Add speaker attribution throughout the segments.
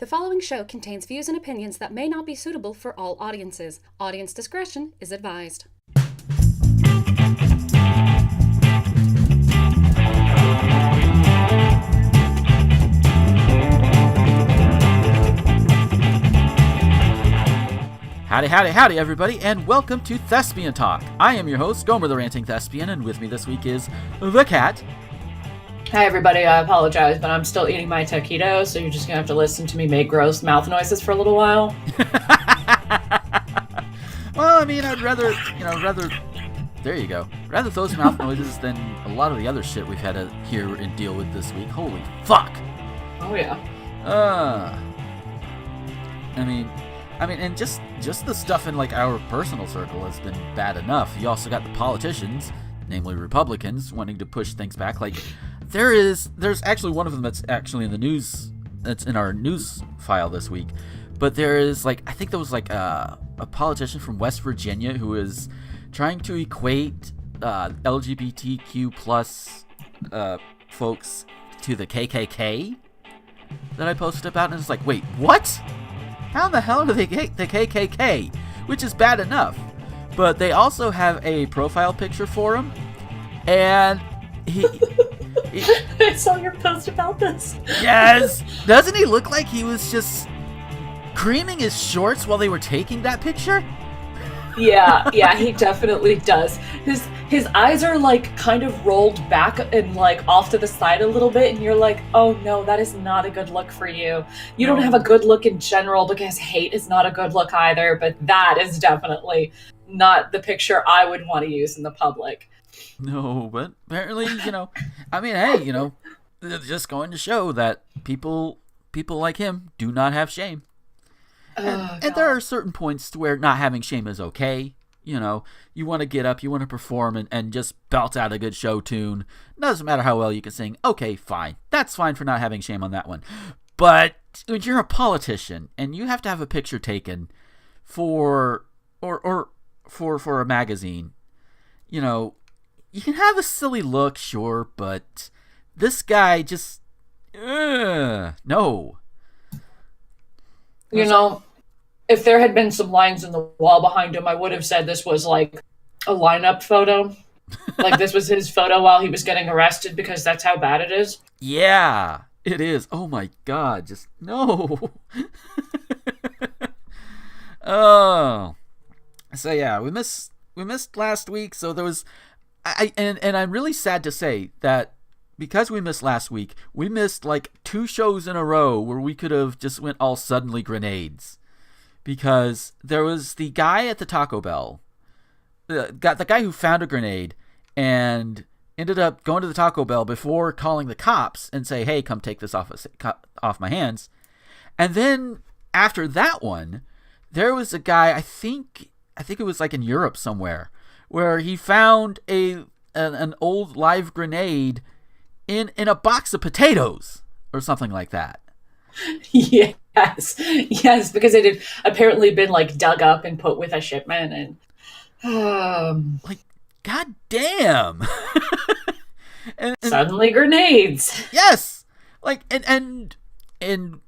Speaker 1: The following show contains views and opinions that may not be suitable for all audiences. Audience discretion is advised.
Speaker 2: Howdy, everybody, and welcome to Thespian Talk. I am your host, Gomer the Ranting Thespian, and with me this week is the cat.
Speaker 3: Hi, everybody. I apologize, but I'm still eating my taquitos, so you're just going to have to listen to me make gross mouth noises for a little while.
Speaker 2: Well, I mean, I'd rather, there you go. Rather those mouth noises than a lot of the other shit we've had to hear and deal with this week. Holy fuck.
Speaker 3: Oh, yeah.
Speaker 2: I mean, and just the stuff in, like, our personal circle has been bad enough. You also got the politicians, namely Republicans, wanting to push things back. Like, there's actually one of them that's actually in the news, that's in our news file this week. But there is, like, I think there was, like, a politician from West Virginia who is trying to equate LGBTQ plus folks to the KKK that I posted about. And it's like, wait, what? How in the hell are they the KKK? Which is bad enough. But they also have a profile picture for him. And
Speaker 3: I saw your post about this.
Speaker 2: Yes! Doesn't he look like he was just creaming his shorts while they were taking that picture?
Speaker 3: Yeah, he definitely does. His eyes are, like, kind of rolled back and, like, off to the side a little bit, and you're like, oh no, that is not a good look for you. You don't have a good look in general, because hate is not a good look either, but that is definitely not the picture I would want to use in the public.
Speaker 2: No, but apparently, hey, just going to show that people like him do not have shame. And there are certain points to where not having shame is okay. You want to get up, you want to perform and just belt out a good show tune. Doesn't matter how well you can sing. Okay, fine. That's fine for not having shame on that one. But when you're a politician and you have to have a picture taken for a magazine, you can have a silly look, sure, but this guy just, no.
Speaker 3: If there had been some lines in the wall behind him, I would have said this was like a lineup photo. Like this was his photo while he was getting arrested, because that's how bad it is.
Speaker 2: Yeah, it is. Oh my God, just no. Oh. So yeah, we missed last week, so there was and I'm really sad to say that because we missed last week, we missed like 2 shows in a row where we could have just went all suddenly grenades. Because there was the guy at the Taco Bell, the guy who found a grenade and ended up going to the Taco Bell before calling the cops and say, hey, come take this off my hands. And then after that one, there was a guy, I think it was like in Europe somewhere, where he found an old live grenade in a box of potatoes or something like that.
Speaker 3: Yes, because it had apparently been like dug up and put with a shipment, and
Speaker 2: like, god damn. and
Speaker 3: suddenly grenades.
Speaker 2: Yes, like and in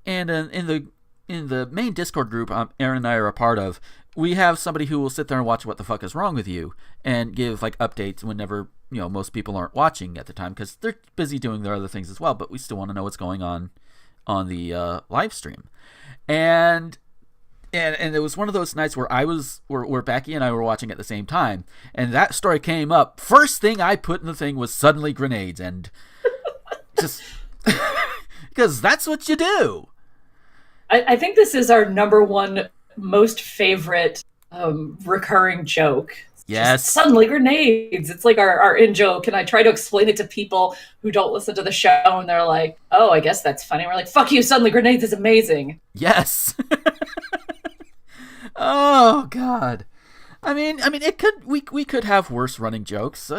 Speaker 2: the main Discord group Erin and I are a part of, we have somebody who will sit there and watch What the Fuck Is Wrong With You and give like updates whenever most people aren't watching at the time because they're busy doing their other things as well, but we still want to know what's going on the live stream. And it was one of those nights where where Becky and I were watching at the same time, and that story came up. First thing I put in the thing was suddenly grenades, and just because that's what you do.
Speaker 3: I think this is our number one most favorite recurring joke.
Speaker 2: Yes.
Speaker 3: Just suddenly grenades. It's like our in-joke, and I try to explain it to people who don't listen to the show, and they're like, oh, I guess that's funny. We're like, fuck you, suddenly grenades is amazing.
Speaker 2: Yes. Oh, God. I mean, we could have worse running jokes, so,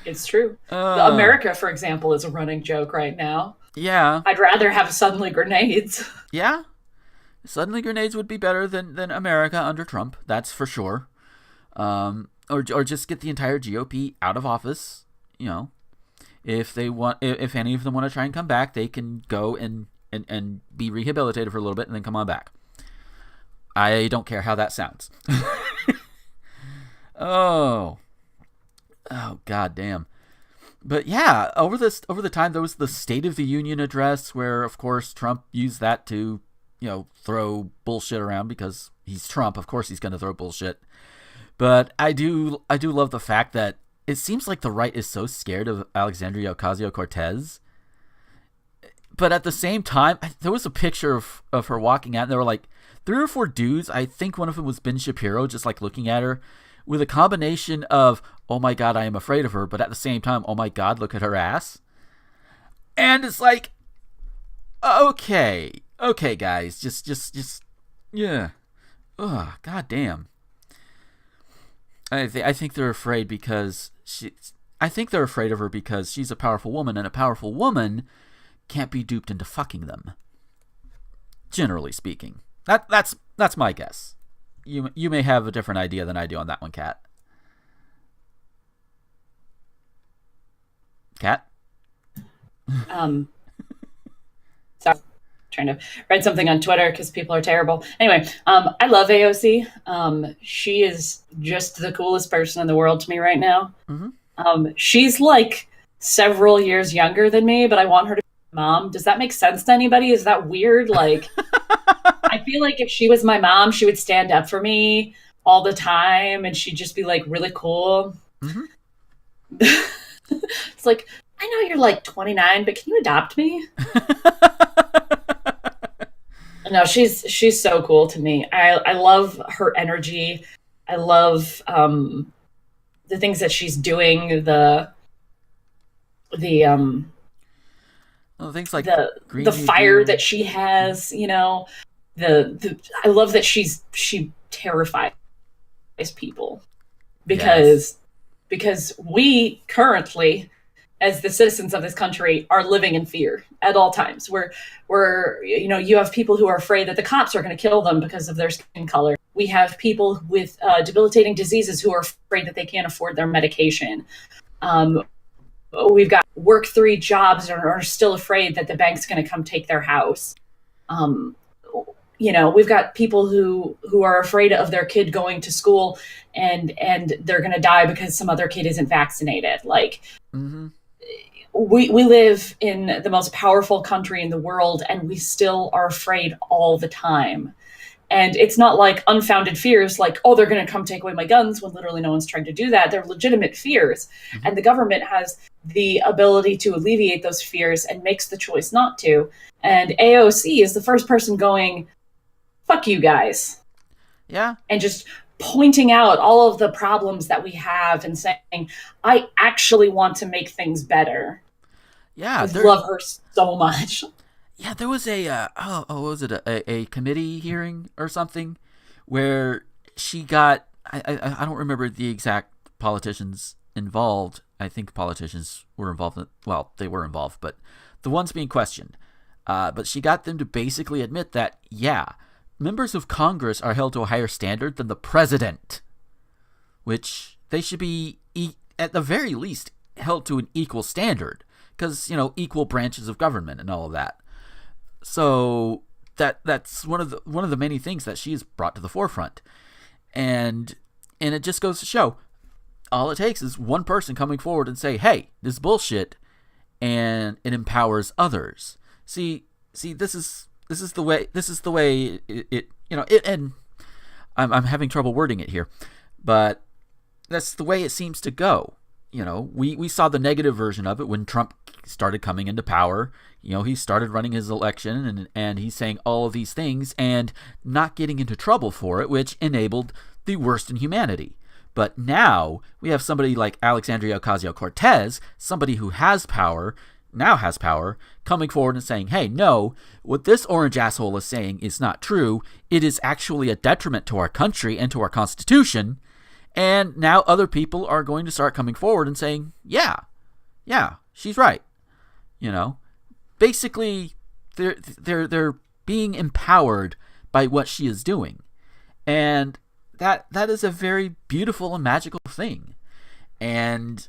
Speaker 3: It's true. America, for example, is a running joke right now.
Speaker 2: Yeah.
Speaker 3: I'd rather have suddenly grenades.
Speaker 2: Yeah. Suddenly grenades would be better than America under Trump, that's for sure. Or just get the entire GOP out of office, if any of them want to try and come back, they can go and be rehabilitated for a little bit and then come on back. I don't care how that sounds. Oh, god damn. But yeah, over the time, there was the State of the Union address where, of course, Trump used that to, throw bullshit around because he's Trump. Of course he's going to throw bullshit. But I do love the fact that it seems like the right is so scared of Alexandria Ocasio-Cortez. But at the same time, there was a picture of her walking out, and there were like 3 or 4 dudes. I think one of them was Ben Shapiro, just like looking at her with a combination of, oh my god, I am afraid of her, but at the same time, oh my god, look at her ass. And it's like, okay, guys, just, yeah. Ugh, god damn. I think they're afraid because they're afraid of her because she's a powerful woman, and a powerful woman can't be duped into fucking them. Generally speaking. That's my guess. You may have a different idea than I do on that one, Kat. Kat?
Speaker 3: Sorry. Trying to write something on Twitter because people are terrible. Anyway, I love AOC. She is just the coolest person in the world to me right now. Mm-hmm. She's like several years younger than me, but I want her to be my mom. Does that make sense to anybody? Is that weird? Like, I feel like if she was my mom, she would stand up for me all the time, and she'd just be like really cool. Mm-hmm. It's like, I know you're like 29, but can you adopt me? No, she's so cool to me. I love her energy. I love the things that she's doing. The
Speaker 2: things like
Speaker 3: the fire that she has. I love that she terrifies people because we currently, as the citizens of this country, are living in fear at all times. We're you have people who are afraid that the cops are going to kill them because of their skin color. We have people with debilitating diseases who are afraid that they can't afford their medication. We've got work 3 jobs and are still afraid that the bank's going to come take their house. We've got people who are afraid of their kid going to school and they're going to die because some other kid isn't vaccinated. Like, mm-hmm. we live in the most powerful country in the world, and we still are afraid all the time. And it's not like unfounded fears like, oh, they're going to come take away my guns, when literally no one's trying to do that. They're legitimate fears. Mm-hmm. And the government has the ability to alleviate those fears and makes the choice not to. And AOC is the first person going, fuck you guys.
Speaker 2: Yeah.
Speaker 3: And just pointing out all of the problems that we have and saying, I actually want to make things better.
Speaker 2: Yeah.
Speaker 3: I love her so much.
Speaker 2: Yeah, there was a committee hearing or something where she got, I don't remember the exact politicians involved. I think politicians were involved. They were involved, but the ones being questioned. But she got them to basically admit that, yeah, members of Congress are held to a higher standard than the president, which they should be, at the very least, held to an equal standard because, equal branches of government and all of that. So that's one of the many things that she's brought to the forefront. And it just goes to show, all it takes is one person coming forward and say, hey, this is bullshit, and it empowers others. See, this is the way it and I'm having trouble wording it here, but that's the way it seems to go. We saw the negative version of it when Trump started coming into power. He started running his election and he's saying all of these things and not getting into trouble for it, which enabled the worst in humanity. But now we have somebody like Alexandria Ocasio-Cortez, somebody who has power, coming forward and saying, hey, no, what this orange asshole is saying is not true. It is actually a detriment to our country and to our Constitution. And now other people are going to start coming forward and saying, yeah, she's right. Basically, they're being empowered by what she is doing. And that is a very beautiful and magical thing. And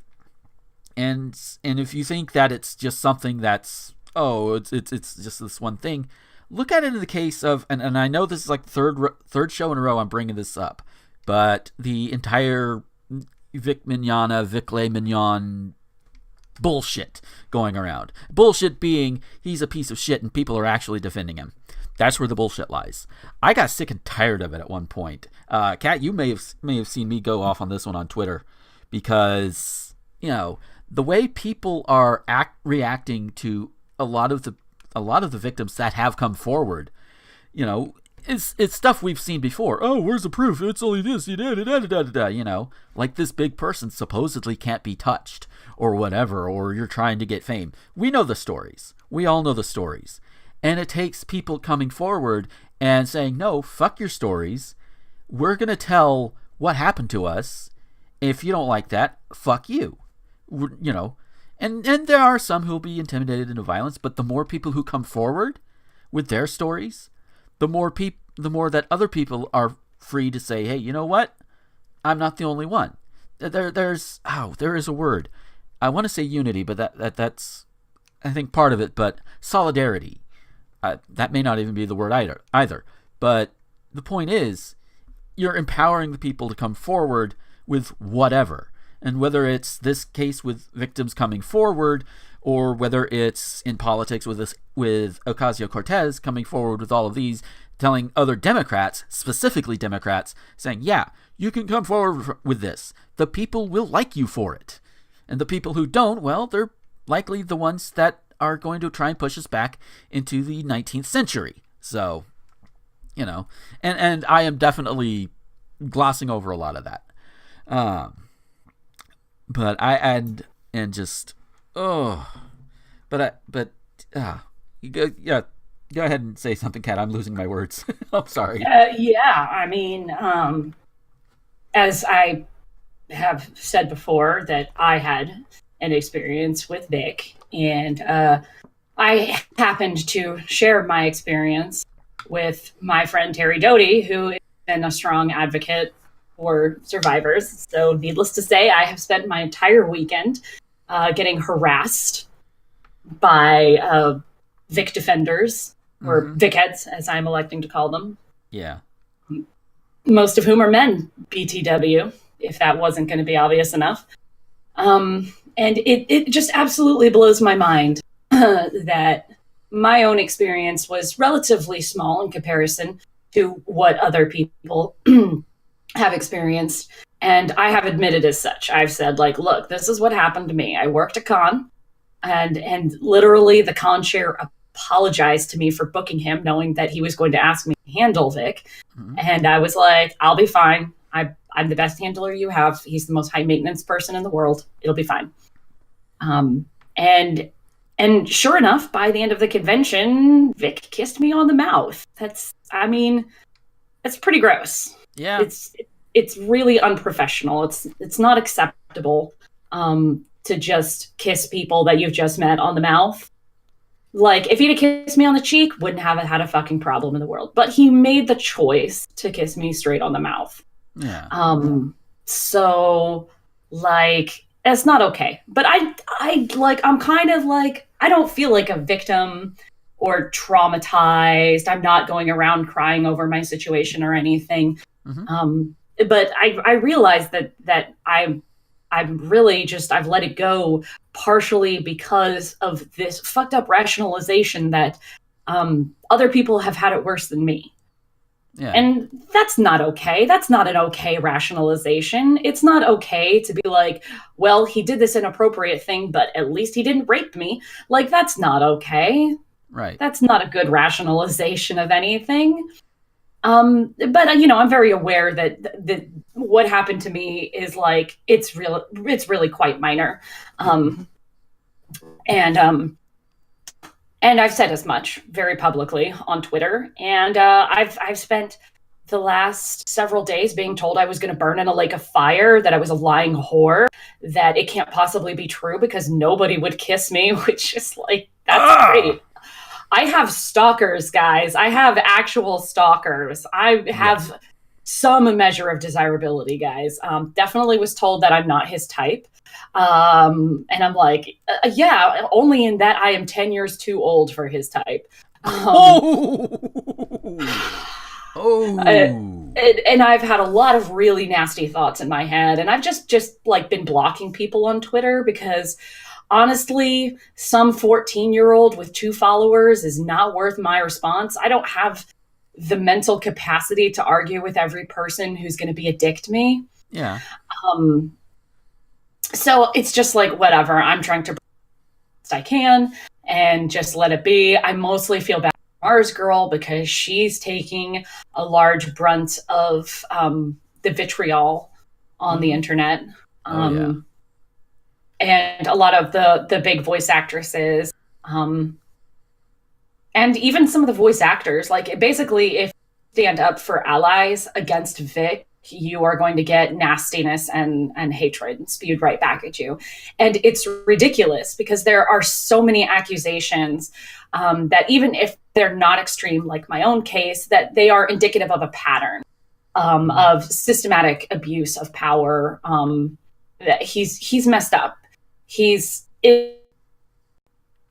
Speaker 2: And if you think that it's just something that's it's just this one thing, look at it in the case of, and I know this is like the third show in a row I'm bringing this up, but the entire Vic Mignogna, Vic Le Mignon bullshit going around. Bullshit being he's a piece of shit and people are actually defending him. That's where the bullshit lies. I got sick and tired of it at one point. Kat, you may have seen me go off on this one on Twitter, because the way people are reacting to a lot of the victims that have come forward, it's stuff we've seen before. Oh, where's the proof? It's only this, like this big person supposedly can't be touched or whatever, or you're trying to get fame. We know the stories. We all know the stories. And it takes people coming forward and saying, no, fuck your stories. We're going to tell what happened to us. If you don't like that, fuck you. And there are some who'll be intimidated into violence, but the more people who come forward with their stories, the more that other people are free to say, hey, you know what? I'm not the only one. There is a word. I want to say unity, but that's I think part of it, but solidarity. That may not even be the word either. But the point is, you're empowering the people to come forward with whatever. And whether it's this case with victims coming forward, or whether it's in politics with Ocasio-Cortez coming forward with all of these, telling other Democrats, specifically Democrats, saying, yeah, you can come forward with this. The people will like you for it. And the people who don't, well, they're likely the ones that are going to try and push us back into the 19th century. So, and I am definitely glossing over a lot of that. But you go ahead and say something, Kat. I'm losing my words. I'm sorry.
Speaker 3: I mean, as I have said before, that I had an experience with Vic, and I happened to share my experience with my friend Terry Doty, who has been a strong advocate for survivors. So needless to say, I have spent my entire weekend getting harassed by Vic defenders, or Vic heads, as I'm electing to call them.
Speaker 2: Yeah.
Speaker 3: Most of whom are men, BTW, if that wasn't going to be obvious enough. And it just absolutely blows my mind that my own experience was relatively small in comparison to what other people have experienced. And I have admitted as such. I've said, look, this is what happened to me. I worked a con, and literally the con chair apologized to me for booking him, knowing that he was going to ask me to handle Vic. Mm-hmm. And I was like, I'll be fine. I'm the best handler you have. He's the most high maintenance person in the world. It'll be fine. And sure enough, by the end of the convention, Vic kissed me on the mouth. That's pretty gross.
Speaker 2: Yeah.
Speaker 3: It's really unprofessional. It's not acceptable to just kiss people that you've just met on the mouth. If he'd have kissed me on the cheek, wouldn't have had a fucking problem in the world. But he made the choice to kiss me straight on the mouth.
Speaker 2: Yeah.
Speaker 3: So that's not okay. But I'm kind of I don't feel like a victim or traumatized. I'm not going around crying over my situation or anything. Mm-hmm. But I realize that I'm really just, I've let it go partially because of this fucked up rationalization that other people have had it worse than me.
Speaker 2: Yeah.
Speaker 3: And that's not okay. That's not an okay rationalization. It's not okay to be like, well, he did this inappropriate thing, but at least he didn't rape me. That's not okay.
Speaker 2: Right.
Speaker 3: That's not a good rationalization of anything. But I'm very aware that what happened to me is it's really quite minor. And I've said as much very publicly on Twitter. And I've spent the last several days being told I was going to burn in a lake of fire, that I was a lying whore, that it can't possibly be true because nobody would kiss me, which is that's great. I have stalkers, guys. I have actual stalkers. I have some measure of desirability, guys. Definitely was told that I'm not his type. And I'm like, yeah, only in that I am 10 years too old for his type. And I've had a lot of really nasty thoughts in my head, and I've just like been blocking people on Twitter because honestly, some 14-year-old with 2 followers is not worth my response. I don't have the mental capacity to argue with every person who's going to be a dick to me.
Speaker 2: Yeah.
Speaker 3: So it's just like, whatever. I'm trying to best I can and just let it be. I mostly feel bad for Mars Girl because she's taking a large brunt of the vitriol on the internet. And a lot of the big voice actresses, and even some of the voice actors, like basically if you stand up for allies against Vic, you are going to get nastiness and hatred spewed right back at you. And it's ridiculous because there are so many accusations that even if they're not extreme, like my own case, that they are indicative of a pattern of systematic abuse of power, that he's messed up.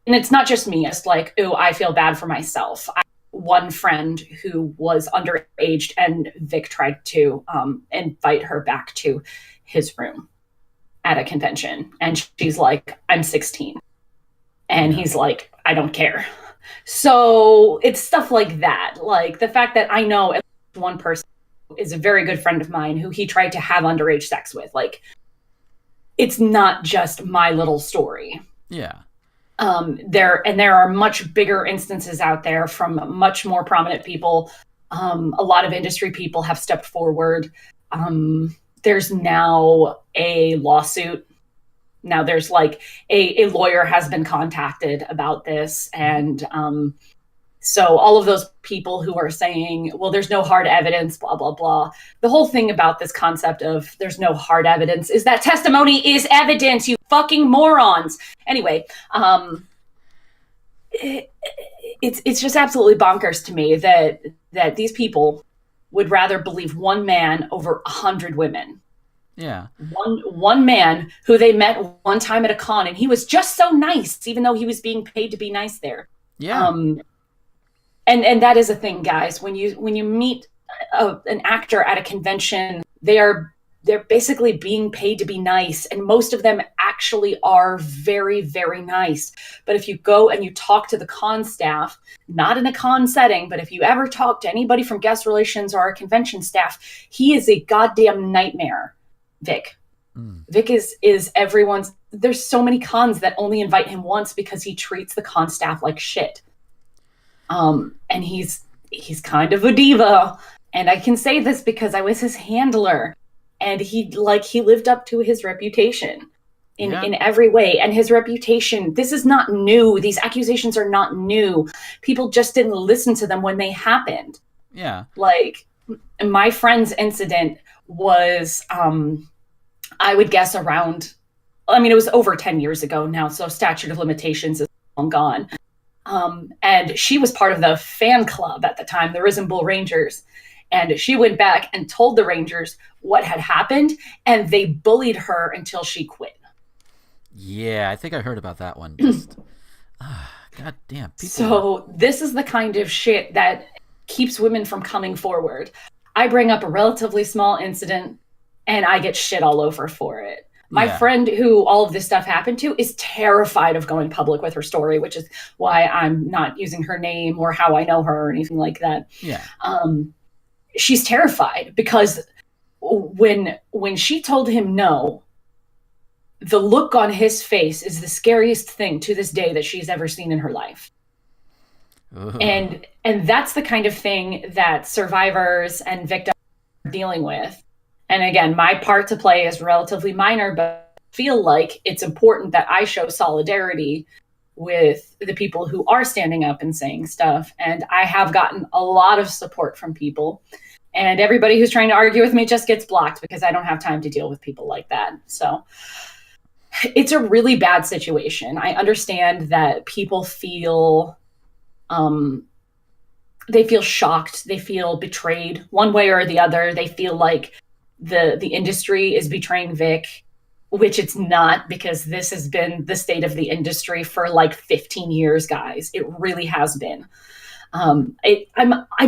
Speaker 3: And it's not just me. It's like, ooh, I feel bad for myself. I have one friend who was underage and Vic tried to invite her back to his room at a convention. And she's like, I'm 16. And he's like, I don't care. So it's stuff like that. Like the fact that I know at least one person is a very good friend of mine who he tried to have underage sex with. Like, it's not just my little story.
Speaker 2: Yeah.
Speaker 3: There are much bigger instances out there from much more prominent people. A lot of industry people have stepped forward. There's now a lawsuit. Now there's like a lawyer has been contacted about this. And so all of those people who are saying, well, there's no hard evidence, blah, blah, blah. The whole thing about this concept of there's no hard evidence is that testimony is evidence, you fucking morons. Anyway, it's just absolutely bonkers to me that these people would rather believe one man over 100 women.
Speaker 2: Yeah.
Speaker 3: One man who they met one time at a con, and he was just so nice, even though he was being paid to be nice there.
Speaker 2: Yeah.
Speaker 3: And that is a thing, guys. When you meet an actor at a convention, they're basically being paid to be nice, and most of them actually are very, very nice. But if you go and you talk to the con staff, not in a con setting, but if you ever talk to anybody from guest relations or our convention staff, he is a goddamn nightmare, Vic. Vic is everyone's. There's so many cons that only invite him once because he treats the con staff like shit. And he's kind of a diva, and I can say this because I was his handler, and he lived up to his reputation in every way. And his reputation, this is not new. These accusations are not new. People just didn't listen to them when they happened.
Speaker 2: Yeah.
Speaker 3: Like my friend's incident was, I would guess around, it was over 10 years ago now. So statute of limitations is long gone. And she was part of the fan club at the time, the Risen Bull Rangers. And she went back and told the Rangers what had happened, and they bullied her until she quit.
Speaker 2: Yeah, I think I heard about that one. Just, God damn.
Speaker 3: So this is the kind of shit that keeps women from coming forward. I bring up a relatively small incident, and I get shit all over for it. My friend who all of this stuff happened to is terrified of going public with her story, which is why I'm not using her name or how I know her or anything like that.
Speaker 2: Yeah.
Speaker 3: She's terrified because when she told him no, the look on his face is the scariest thing to this day that she's ever seen in her life. Ugh. And that's the kind of thing that survivors and victims are dealing with. And again, my part to play is relatively minor, but I feel like it's important that I show solidarity with the people who are standing up and saying stuff. And I have gotten a lot of support from people. And everybody who's trying to argue with me just gets blocked because I don't have time to deal with people like that. So it's a really bad situation. I understand that people feel they feel shocked, they feel betrayed one way or the other. They feel like the industry is betraying Vic, which it's not, because this has been the state of the industry for like 15 years, guys. It really has been. I'm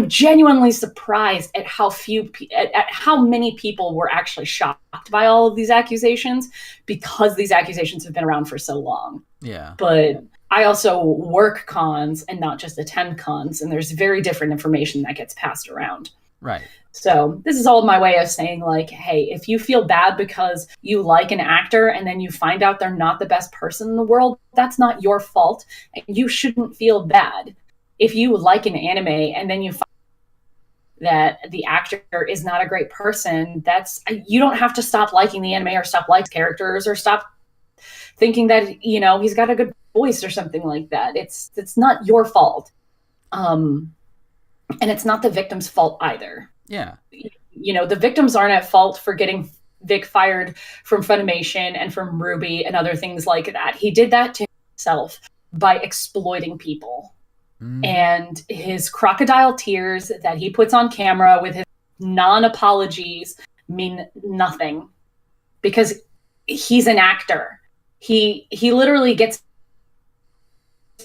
Speaker 3: genuinely surprised at how many people were actually shocked by all of these accusations, because these accusations have been around for so long.
Speaker 2: Yeah.
Speaker 3: But I also work cons and not just attend cons, and there's very different information that gets passed around.
Speaker 2: Right.
Speaker 3: So this is all my way of saying, like, hey, if you feel bad because you like an actor and then you find out they're not the best person in the world, that's not your fault, and you shouldn't feel bad. If you like an anime and then you find that the actor is not a great person, you don't have to stop liking the anime or stop liking characters or stop thinking that, he's got a good voice or something like that. It's not your fault. And it's not the victim's fault either.
Speaker 2: Yeah.
Speaker 3: The victims aren't at fault for getting Vic fired from Funimation and from Ruby and other things like that. He did that to himself by exploiting people. And his crocodile tears that he puts on camera with his non-apologies mean nothing, because he's an actor. He literally gets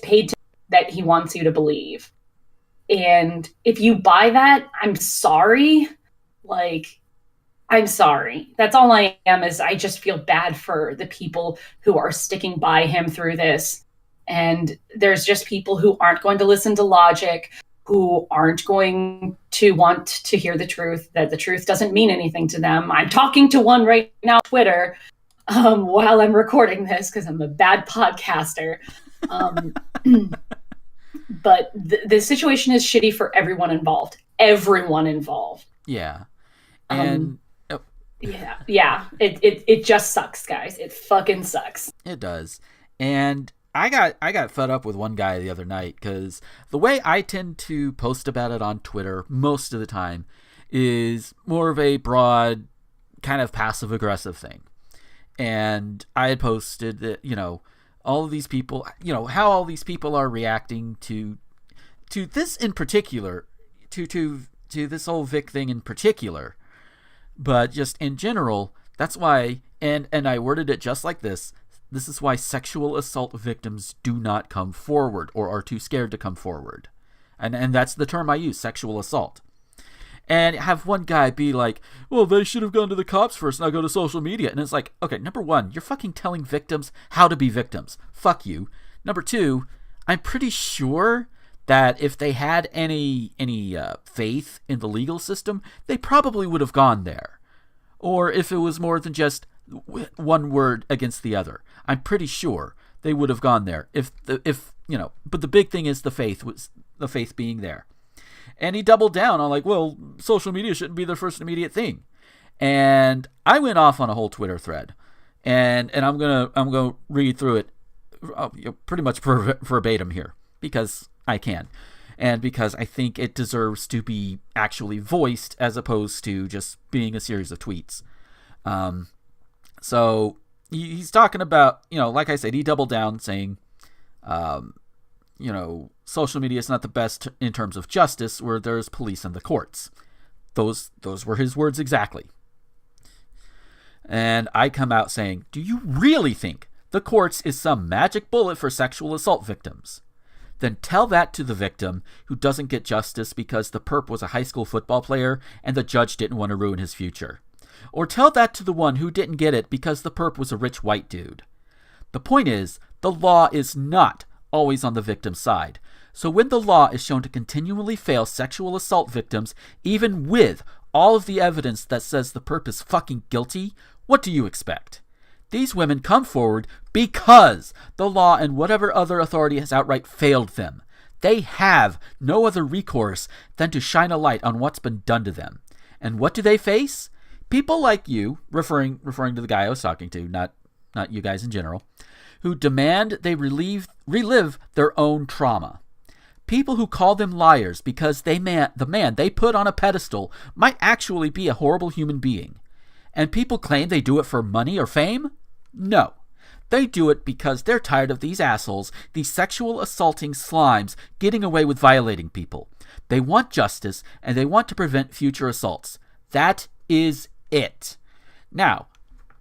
Speaker 3: paid that he wants you to believe. And if you buy that, I'm sorry. I'm sorry. That's all I am, is I just feel bad for the people who are sticking by him through this. And there's just people who aren't going to listen to logic, who aren't going to want to hear the truth, that the truth doesn't mean anything to them. I'm talking to one right now on Twitter while I'm recording this, because I'm a bad podcaster. But the situation is shitty for everyone involved. Everyone involved.
Speaker 2: Yeah. And
Speaker 3: yeah. It just sucks, guys. It fucking sucks.
Speaker 2: It does. And I got fed up with one guy the other night, because the way I tend to post about it on Twitter most of the time is more of a broad kind of passive aggressive thing. And I had posted that, all of these people, how all these people are reacting to this in particular, to this whole Vic thing in particular, but just in general. That's why, and I worded it just like this. This is why sexual assault victims do not come forward, or are too scared to come forward. And that's the term I use, sexual assault. And have one guy be like, well, they should have gone to the cops first, not go to social media. And it's like, okay, number one, you're fucking telling victims how to be victims. Fuck you. Number two, I'm pretty sure that if they had any faith in the legal system, they probably would have gone there. Or if it was more than just one word against the other, I'm pretty sure they would have gone there. But the big thing is the faith being there. And he doubled down on well, social media shouldn't be the first immediate thing. And I went off on a whole Twitter thread, and I'm gonna read through it pretty much verbatim here, because I can, and because I think it deserves to be actually voiced as opposed to just being a series of tweets. So he's talking about, like I said, he doubled down saying, social media is not the best in terms of justice, where there's police and the courts. Those were his words exactly. And I come out saying, do you really think the courts is some magic bullet for sexual assault victims? Then tell that to the victim who doesn't get justice because the perp was a high school football player and the judge didn't want to ruin his future. Or tell that to the one who didn't get it because the perp was a rich white dude. The point is, the law is not always on the victim's side. So when the law is shown to continually fail sexual assault victims, even with all of the evidence that says the perp is fucking guilty, what do you expect? These women come forward because the law and whatever other authority has outright failed them. They have no other recourse than to shine a light on what's been done to them. And what do they face? People like you, referring to the guy I was talking to, not you guys in general, who demand they relive their own trauma. People who call them liars because the man they put on a pedestal might actually be a horrible human being. And people claim they do it for money or fame? No. They do it because they're tired of these assholes, these sexual assaulting slimes, getting away with violating people. They want justice, and they want to prevent future assaults. That is it. Now,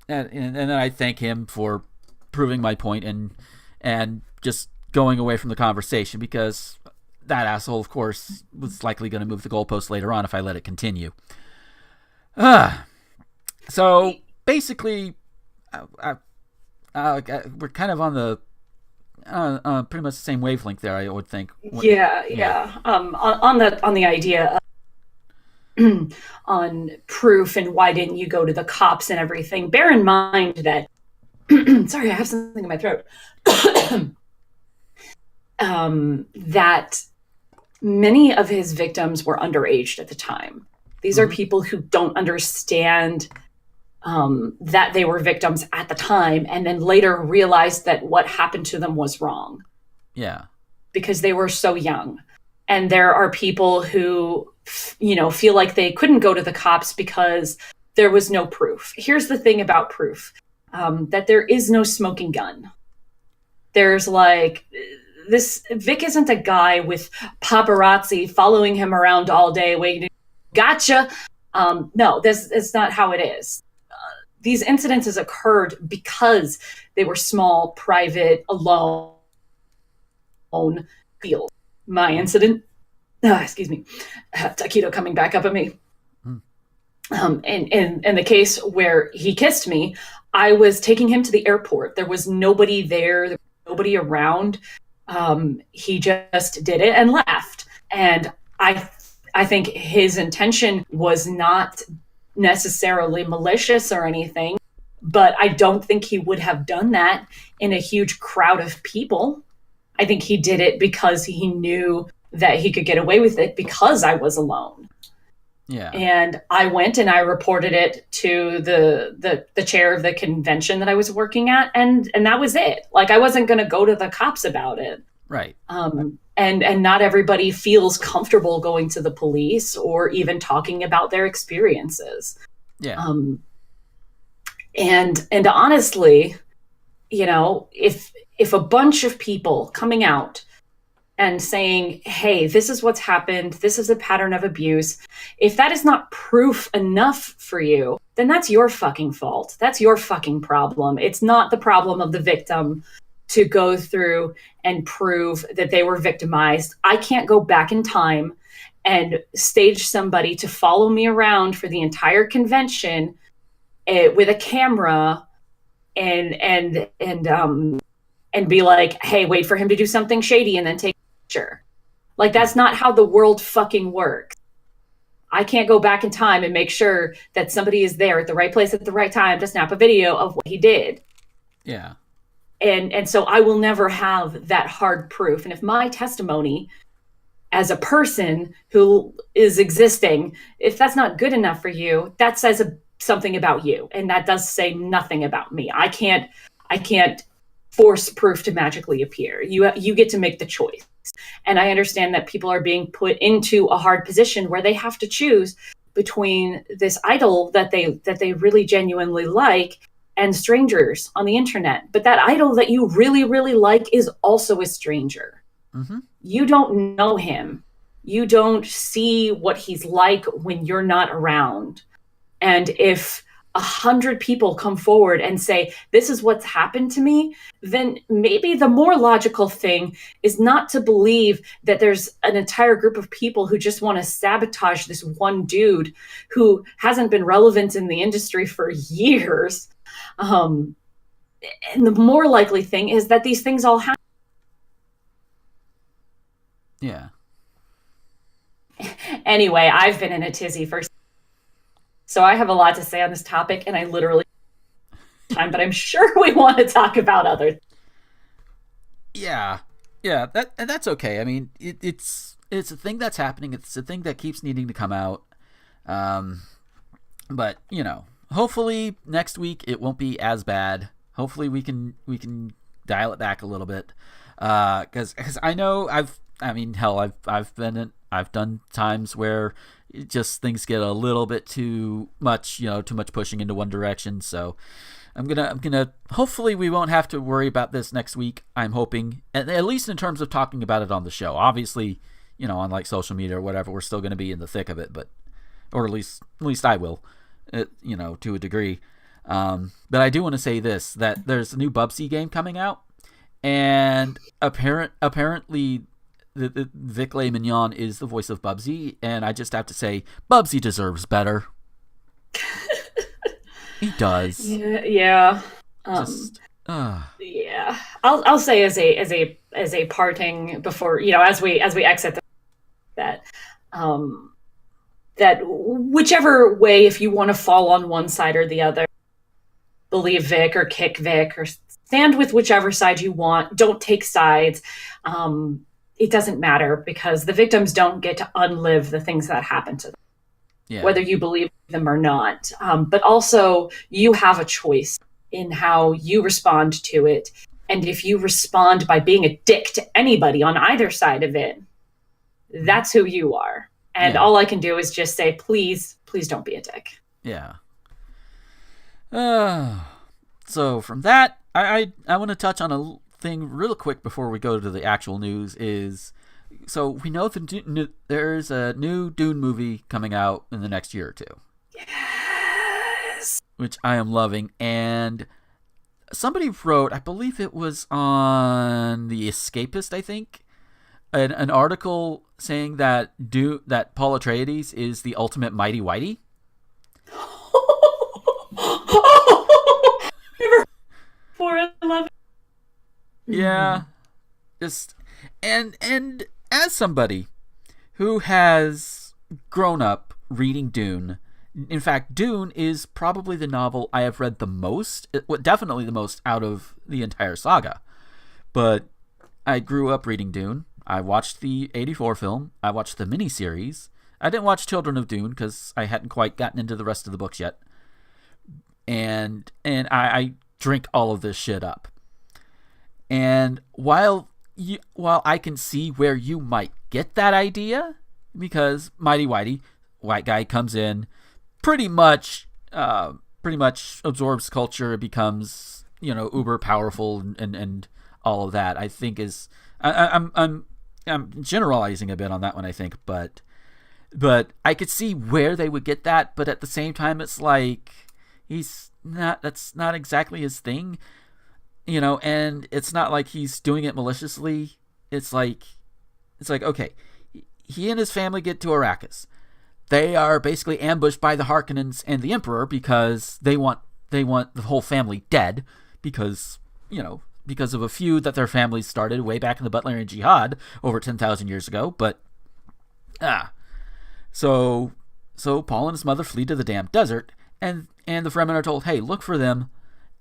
Speaker 2: and then I thank him for proving my point and just going away from the conversation, because that asshole, of course, was likely going to move the goalpost later on if I let it continue. So basically, we're kind of on the pretty much the same wavelength there, I would think.
Speaker 3: Yeah. On the idea of on proof and why didn't you go to the cops and everything. Bear in mind that sorry, I have something in my throat. That many of his victims were underage at the time. These are people who don't understand that they were victims at the time, and then later realized that what happened to them was wrong.
Speaker 2: Yeah.
Speaker 3: Because they were so young. And there are people who, feel like they couldn't go to the cops because there was no proof. Here's the thing about proof, that there is no smoking gun. There's Vic isn't a guy with paparazzi following him around all day waiting, gotcha. No, it's not how it is. These incidences occurred because they were small, private, alone fields. My incident, excuse me, taquito coming back up at me. And in the case where he kissed me, I was taking him to the airport. There was nobody there. There was nobody around. He just did it and left. And I think his intention was not necessarily malicious or anything, but I don't think he would have done that in a huge crowd of people. I think he did it because he knew that he could get away with it because I was alone.
Speaker 2: Yeah.
Speaker 3: And I went and I reported it to the chair of the convention that I was working at, and that was it. I wasn't going to go to the cops about it.
Speaker 2: Right.
Speaker 3: And not everybody feels comfortable going to the police or even talking about their experiences.
Speaker 2: Yeah.
Speaker 3: And honestly, if a bunch of people coming out and saying, hey, this is what's happened, this is a pattern of abuse, if that is not proof enough for you, then that's your fucking fault. That's your fucking problem. It's not the problem of the victim to go through and prove that they were victimized. I can't go back in time and stage somebody to follow me around for the entire convention with a camera and be like, hey, wait for him to do something shady and then take a picture. That's not how the world fucking works. I can't go back in time and make sure that somebody is there at the right place at the right time to snap a video of what he did.
Speaker 2: Yeah.
Speaker 3: And so I will never have that hard proof. And if my testimony as a person who is existing, if that's not good enough for you, that says something about you. And that does say nothing about me. I can't force proof to magically appear. You get to make the choice. And I understand that people are being put into a hard position where they have to choose between this idol that they really genuinely like and strangers on the internet. But that idol that you really, really like is also a stranger.
Speaker 2: Mm-hmm.
Speaker 3: You don't know him. You don't see what he's like when you're not around. And if 100 people come forward and say, this is what's happened to me, then maybe the more logical thing is not to believe that there's an entire group of people who just want to sabotage this one dude who hasn't been relevant in the industry for years. And the more likely thing is that these things all happen.
Speaker 2: Yeah.
Speaker 3: Anyway, I've been in a tizzy so I have a lot to say on this topic, and I literally time, but I'm sure we want to talk about other.
Speaker 2: Yeah, that's okay. I mean, it's a thing that's happening. It's a thing that keeps needing to come out. But hopefully next week it won't be as bad. Hopefully we can dial it back a little bit. Because I know I've done times where just things get a little bit too much, too much pushing into one direction. So I'm gonna hopefully we won't have to worry about this next week. I'm hoping, at least in terms of talking about it on the show. Obviously, on like social media or whatever, we're still going to be in the thick of it, but, or at least I will, to a degree. But I do want to say this, that there's a new Bubsy game coming out, and apparently the Vic Le Mignon is the voice of Bubsy, and I just have to say, Bubsy deserves better. He does.
Speaker 3: Yeah. Yeah. I'll say as a parting before, as we exit that whichever way, if you want to fall on one side or the other, believe Vic or kick Vic or stand with whichever side you want, don't take sides. It doesn't matter, because the victims don't get to unlive the things that happen to them, whether you believe them or not. But also, you have a choice in how you respond to it. And if you respond by being a dick to anybody on either side of it, that's who you are. And all I can do is just say, please don't be a dick.
Speaker 2: Yeah. So from that, I want to touch on a thing real quick before we go to the actual news. So we know there's a new Dune movie coming out in the next year or two.
Speaker 3: Yes.
Speaker 2: Which I am loving. And somebody wrote, I believe it was on The Escapist, I think, an article saying that Paul Atreides is the ultimate Mighty Whitey. Yeah. Just and as somebody who has grown up reading Dune, in fact, Dune is probably the novel I have read the most, definitely the most out of the entire saga. But I grew up reading Dune. I watched the 84 film. I watched the miniseries. I didn't watch Children of Dune because I hadn't quite gotten into the rest of the books yet. And I drink all of this shit up. And while I can see where you might get that idea, because Mighty Whitey, white guy, comes in, pretty much absorbs culture, becomes uber powerful and all of that, I think is I'm generalizing a bit on that one, I think, but I could see where they would get that, but at the same time it's like that's not exactly his thing. And it's not like he's doing it maliciously. It's like, okay, he and his family get to Arrakis. They are basically ambushed by the Harkonnens and the Emperor because they want the whole family dead because of a feud that their families started way back in the Butlerian Jihad over 10,000 years ago. But so Paul and his mother flee to the damn desert, and the Fremen are told, hey, look for them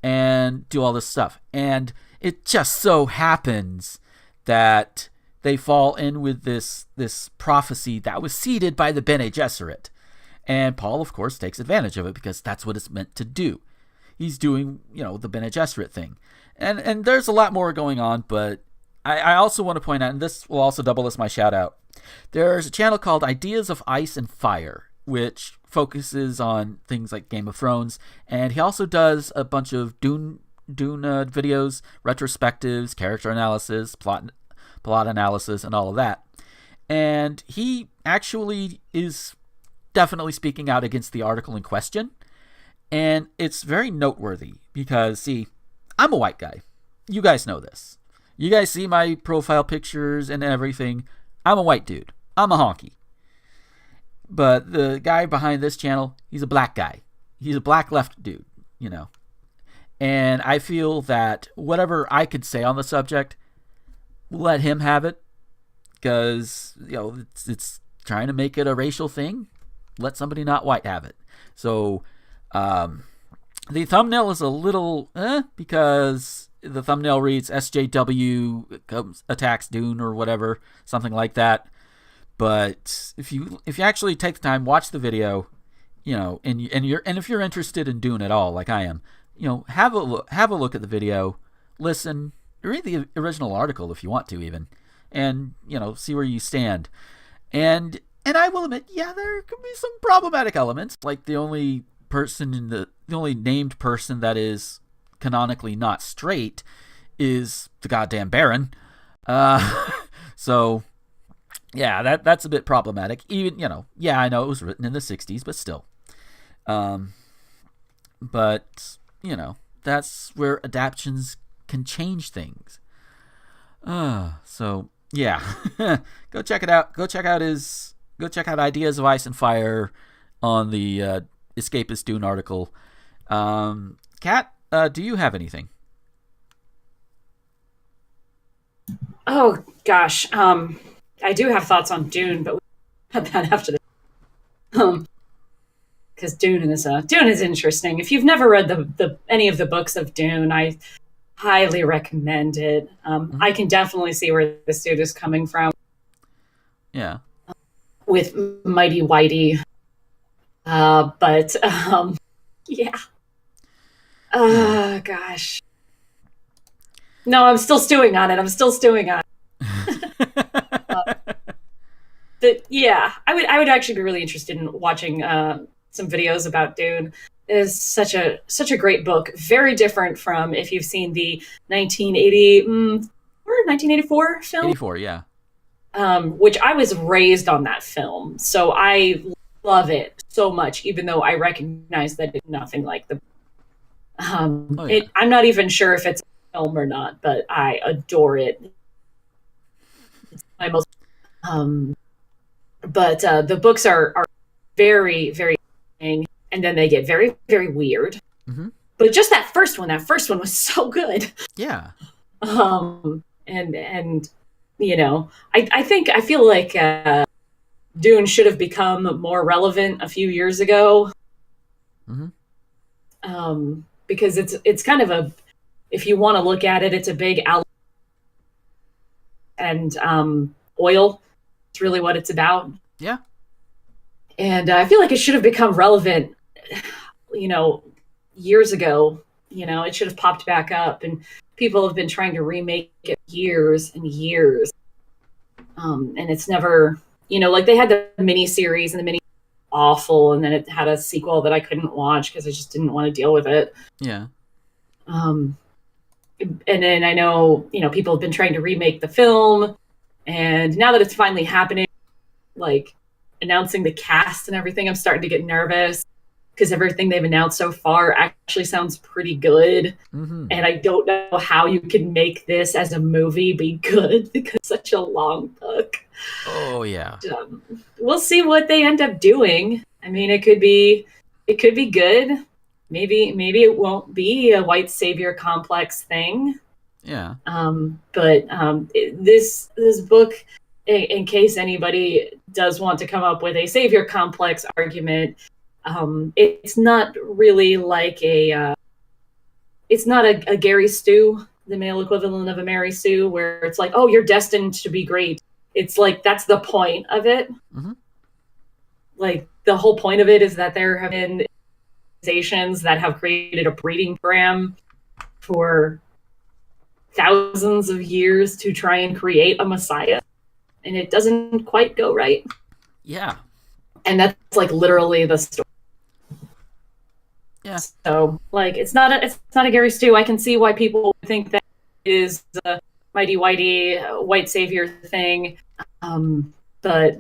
Speaker 2: and do all this stuff. And it just so happens that they fall in with this prophecy that was seeded by the Bene Gesserit. And Paul, of course, takes advantage of it because that's what it's meant to do. He's doing, the Bene Gesserit thing. And there's a lot more going on, but I also want to point out, and this will also double as my shout out, there's a channel called Ideas of Ice and Fire, which focuses on things like Game of Thrones, and he also does a bunch of Dune videos, retrospectives, character analysis, plot analysis, and all of that. And he actually is definitely speaking out against the article in question, and it's very noteworthy because, see, I'm a white guy. You guys know this. You guys see my profile pictures and everything. I'm a white dude. I'm a honky. But the guy behind this channel, he's a black guy. He's a black left dude, And I feel that whatever I could say on the subject, let him have it. Because, it's trying to make it a racial thing. Let somebody not white have it. So, the thumbnail is a little, because the thumbnail reads SJW attacks Dune or whatever, something like that. But if you actually take the time, watch the video, and if you're interested in Dune at all, like I am, have a look at the video, listen, read the original article if you want to even, and see where you stand. And I will admit, there could be some problematic elements, like the only named person that is canonically not straight is the goddamn Baron. So Yeah, that's a bit problematic. Even, yeah, I know it was written in the 60s, but still. But, that's where adaptations can change things. So, yeah. Go check it out. Go check out Ideas of Ice and Fire on the Escapist Dune article. Kat, do you have anything?
Speaker 3: Oh, gosh. I do have thoughts on Dune, but we'll have that after this. Because Dune is interesting. If you've never read any of the books of Dune, I highly recommend it. I can definitely see where this dude is coming from.
Speaker 2: Yeah.
Speaker 3: With Mighty Whitey. But yeah. Gosh. No, I'm still stewing on it. But yeah, I would actually be really interested in watching some videos about Dune. It is such a great book. Very different from if you've seen the 1984 film.
Speaker 2: 84, yeah.
Speaker 3: Which I was raised on that film, so I love it so much, even though I recognize that it's nothing like the. I'm not even sure if it's a film or not, but I adore it. It's my most. But the books are very, very interesting, and then they get very, very weird.
Speaker 2: Mm-hmm.
Speaker 3: But just that first one was so good.
Speaker 2: Yeah.
Speaker 3: And I feel like Dune should have become more relevant a few years ago.
Speaker 2: Mm-hmm.
Speaker 3: Because it's kind of if you want to look at it, it's a big and oil. It's really what it's about.
Speaker 2: Yeah.
Speaker 3: And I feel like it should have become relevant, years ago. It should have popped back up, and people have been trying to remake it years and years. And it's never, like they had the mini series, and the mini awful, and then it had a sequel that I couldn't watch because I just didn't want to deal with it.
Speaker 2: Yeah.
Speaker 3: And then I know, people have been trying to remake the film, and now that it's finally happening, like announcing the cast and everything, I'm starting to get nervous because everything they've announced so far actually sounds pretty good.
Speaker 2: Mm-hmm.
Speaker 3: And I don't know how you can make this as a movie be good because it's such a long book.
Speaker 2: Oh yeah.
Speaker 3: We'll see what they end up doing. I mean, it could be good. Maybe it won't be a white savior complex thing.
Speaker 2: Yeah.
Speaker 3: But this book, in case anybody does want to come up with a savior complex argument, it's not really like it's not a Gary Stu, the male equivalent of a Mary Sue, where it's like, oh, you're destined to be great. It's like, that's the point of it.
Speaker 2: Mm-hmm.
Speaker 3: Like, the whole point of it is that there have been organizations that have created a breeding program for thousands of years to try and create a messiah, and it doesn't quite go right.
Speaker 2: Yeah.
Speaker 3: And that's like literally the story.
Speaker 2: Yeah.
Speaker 3: So like it's not a Gary Stu. I can see why people think that is the Mighty Whitey white savior thing. But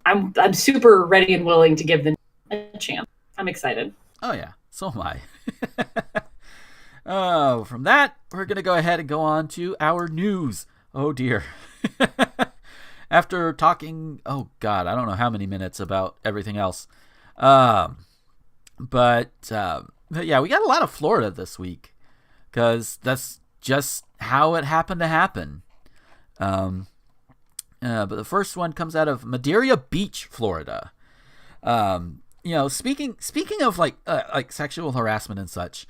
Speaker 3: I'm super ready and willing to give them a chance. I'm excited.
Speaker 2: Oh yeah, so am I. Oh, from that, we're going to go ahead and go on to our news. Oh, dear. After talking, oh, God, I don't know how many minutes about everything else. But yeah, we got a lot of Florida this week because that's just how it happened to happen. But the first one comes out of Madeira Beach, Florida. Speaking of like sexual harassment and such,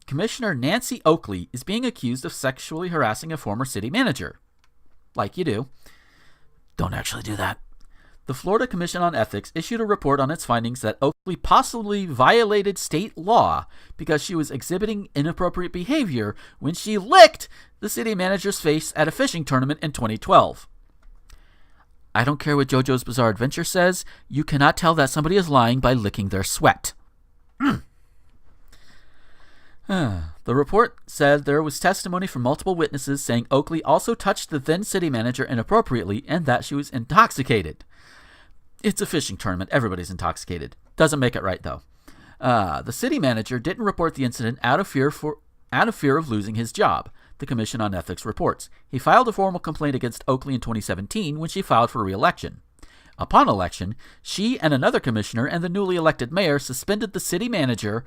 Speaker 2: Commissioner Nancy Oakley is being accused of sexually harassing a former city manager. Like you do. Don't actually do that. The Florida Commission on Ethics issued a report on its findings that Oakley possibly violated state law because she was exhibiting inappropriate behavior when she licked the city manager's face at a fishing tournament in 2012. I don't care what JoJo's Bizarre Adventure says, you cannot tell that somebody is lying by licking their sweat. The report said there was testimony from multiple witnesses saying Oakley also touched the then city manager inappropriately and that she was intoxicated. It's a fishing tournament. Everybody's intoxicated. Doesn't make it right, though. The city manager didn't report the incident out of fear of losing his job, the Commission on Ethics reports. He filed a formal complaint against Oakley in 2017 when she filed for re-election. Upon election, she and another commissioner and the newly elected mayor suspended the city manager,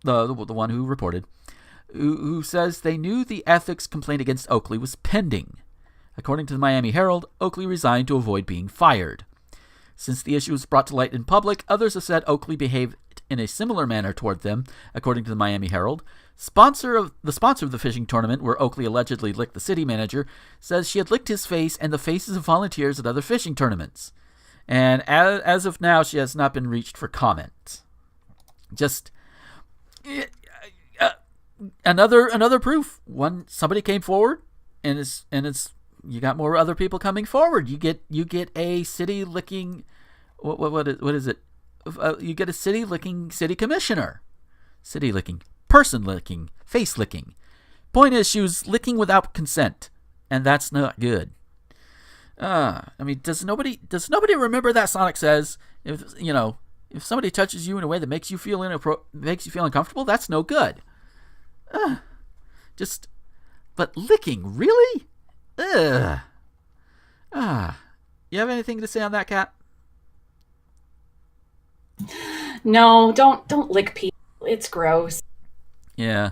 Speaker 2: the one who reported, who says they knew the ethics complaint against Oakley was pending. According to the Miami Herald, Oakley resigned to avoid being fired. Since the issue was brought to light in public, others have said Oakley behaved in a similar manner toward them, according to the Miami Herald. The sponsor of the fishing tournament, where Oakley allegedly licked the city manager, says she had licked his face and the faces of volunteers at other fishing tournaments. And as of now, she has not been reached for comment. Just another proof. Somebody came forward, and it's you got more other people coming forward. You get a city licking. What is it? You get a city licking city commissioner, city licking, person licking, face licking. Point is, she was licking without consent, and that's not good. I mean, does nobody remember that Sonic says, if somebody touches you in a way that makes you feel uncomfortable, that's no good. But licking, really? You have anything to say on that, Kat?
Speaker 3: No, don't lick people. It's gross.
Speaker 2: Yeah,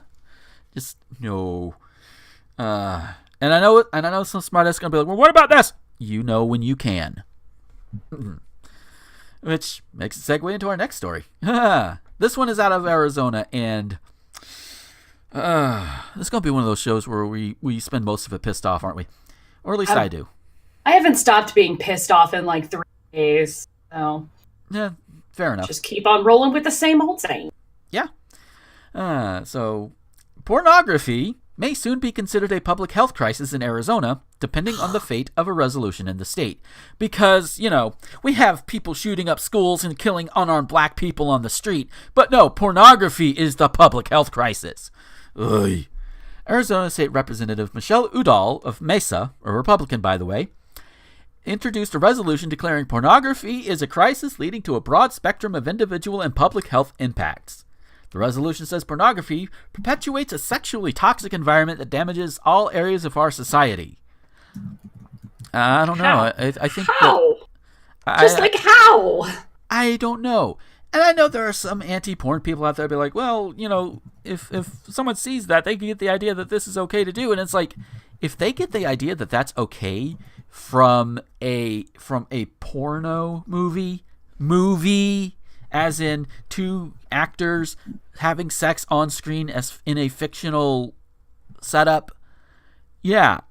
Speaker 2: just no. And I know some smartass gonna be like, well, what about this? You know when you can. Which makes a segue into our next story. This one is out of Arizona, and this is gonna be one of those shows where we spend most of it pissed off, aren't we? Or at least I do. I
Speaker 3: haven't stopped being pissed off in like 3 days. So
Speaker 2: yeah, fair enough.
Speaker 3: Just keep on rolling with the same old saying.
Speaker 2: Yeah. So pornography may soon be considered a public health crisis in Arizona, depending on the fate of a resolution in the state. Because, we have people shooting up schools and killing unarmed black people on the street, but no, pornography is the public health crisis. Ugh. Arizona State Representative Michelle Udall of Mesa, a Republican by the way, introduced a resolution declaring pornography is a crisis leading to a broad spectrum of individual and public health impacts. The resolution says pornography perpetuates a sexually toxic environment that damages all areas of our society. I don't know. I think
Speaker 3: how? How?
Speaker 2: I don't know. And I know there are some anti-porn people out there be like, well, if someone sees that, they can get the idea that this is okay to do. And it's like, if they get the idea that that's okay from a porno movie, as in two actors having sex on screen as in a fictional setup, yeah,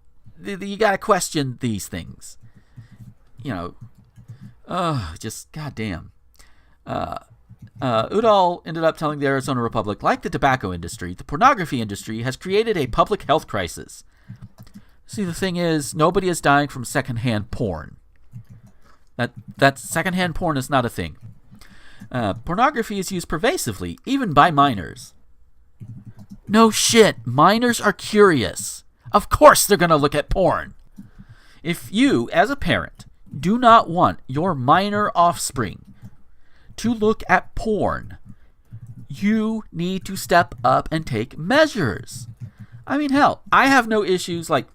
Speaker 2: you gotta question these things. Just goddamn. Udall ended up telling the Arizona Republic, like the tobacco industry, the pornography industry has created a public health crisis. See, the thing is, nobody is dying from secondhand porn. That secondhand porn is not a thing. Pornography is used pervasively, even by minors. No shit, minors are curious. Of course they're going to look at porn. If you, as a parent, do not want your minor offspring to look at porn, you need to step up and take measures. I mean, hell, I have no issues like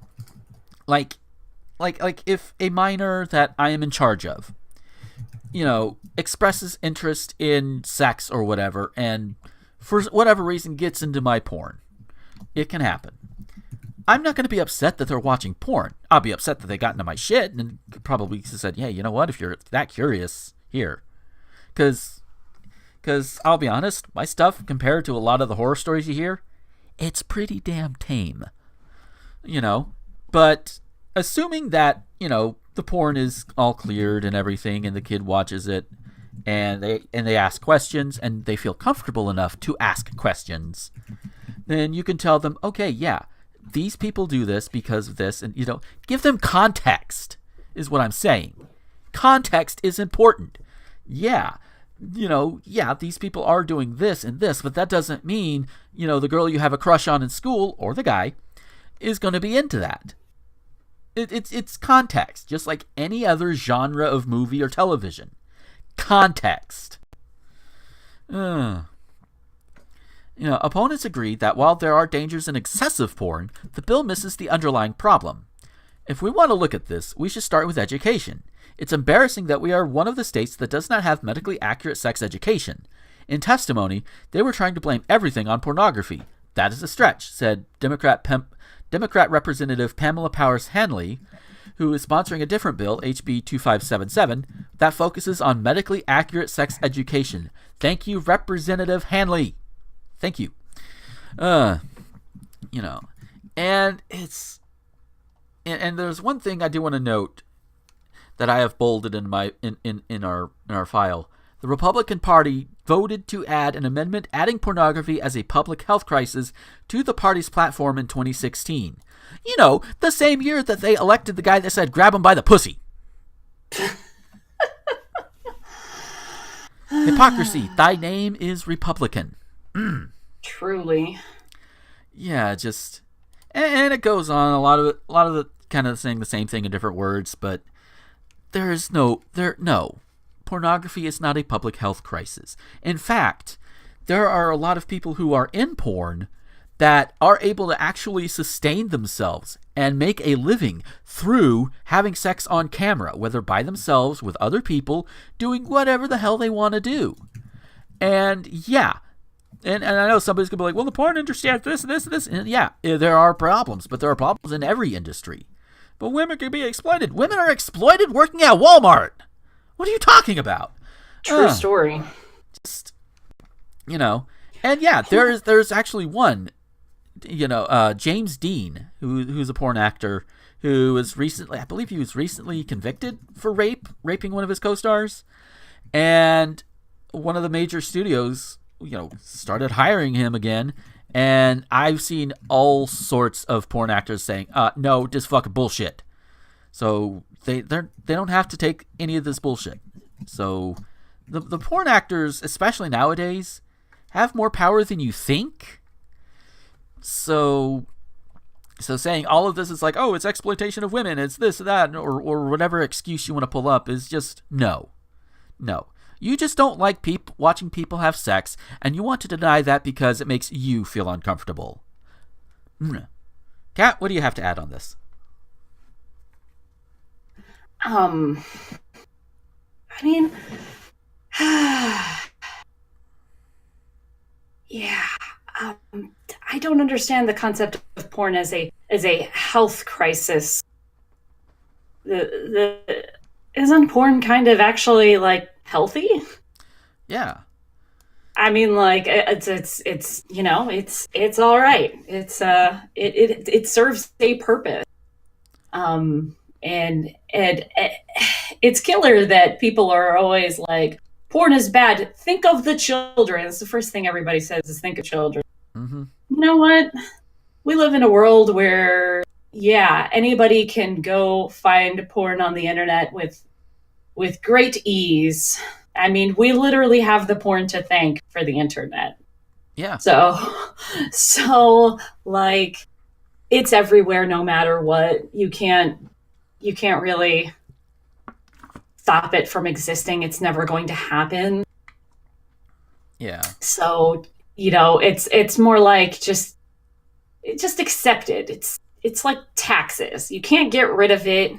Speaker 2: if a minor that I am in charge of, expresses interest in sex or whatever, and for whatever reason gets into my porn. It can happen. I'm not going to be upset that they're watching porn. I'll be upset that they got into my shit and probably said, hey, you know what? If you're that curious, here. Because I'll be honest, my stuff, compared to a lot of the horror stories you hear, it's pretty damn tame. But assuming that, the porn is all cleared and everything, and the kid watches it, and they ask questions, and they feel comfortable enough to ask questions, then you can tell them, okay, yeah, these people do this because of this, and give them context, is what I'm saying. Context is important. Yeah, yeah, these people are doing this and this, but that doesn't mean, the girl you have a crush on in school, or the guy, is going to be into that. It's context, just like any other genre of movie or television. Context. Opponents agree that while there are dangers in excessive porn, the bill misses the underlying problem. If we want to look at this, we should start with education. It's embarrassing that we are one of the states that does not have medically accurate sex education. In testimony, they were trying to blame everything on pornography. That is a stretch, said Democrat Representative Pamela Powers Hanley, who is sponsoring a different bill, HB 2577, that focuses on medically accurate sex education. Thank you, Representative Hanley. Thank you. And it's... And there's one thing I do want to note that I have bolded in our file. The Republican Party voted to add an amendment adding pornography as a public health crisis to the party's platform in 2016. The same year that they elected the guy that said, grab him by the pussy. Hypocrisy. Thy name is Republican.
Speaker 3: Truly.
Speaker 2: Yeah, just... And it goes on. A lot of the kind of saying the same thing in different words, but no. Pornography is not a public health crisis. In fact, there are a lot of people who are in porn that are able to actually sustain themselves and make a living through having sex on camera, whether by themselves, with other people, doing whatever the hell they want to do. And yeah. And I know somebody's going to be like, well, the porn industry has this, this, this. And yeah, there are problems, but there are problems in every industry. But women can be exploited. Women are exploited working at Walmart. What are you talking about?
Speaker 3: True story.
Speaker 2: Just, And yeah, there's actually one, James Dean, who's a porn actor, who was recently, I believe he was recently convicted for raping one of his co-stars. And one of the major studios started hiring him again, and I've seen all sorts of porn actors saying, no, just fucking bullshit. So they don't have to take any of this bullshit. So the porn actors, especially nowadays, have more power than you think. So saying all of this is like, oh, it's exploitation of women, it's this, that, or whatever excuse you want to pull up is just no. You just don't like watching people have sex, and you want to deny that because it makes you feel uncomfortable. Kat, what do you have to add on this?
Speaker 3: Yeah. I don't understand the concept of porn as a health crisis. Isn't porn kind of actually like healthy?
Speaker 2: Yeah.
Speaker 3: I mean, like it's all right. It serves a purpose. And it's killer that people are always like, porn is bad. Think of the children. It's the first thing everybody says is think of children.
Speaker 2: Mm-hmm.
Speaker 3: You know what? We live in a world where, yeah, anybody can go find porn on the internet with great ease. I mean, we literally have the porn to thank for the internet.
Speaker 2: Yeah.
Speaker 3: So like, it's everywhere no matter what. You can't really stop it from existing. It's never going to happen.
Speaker 2: Yeah.
Speaker 3: So, it's more like just accept it. It's like taxes. You can't get rid of it.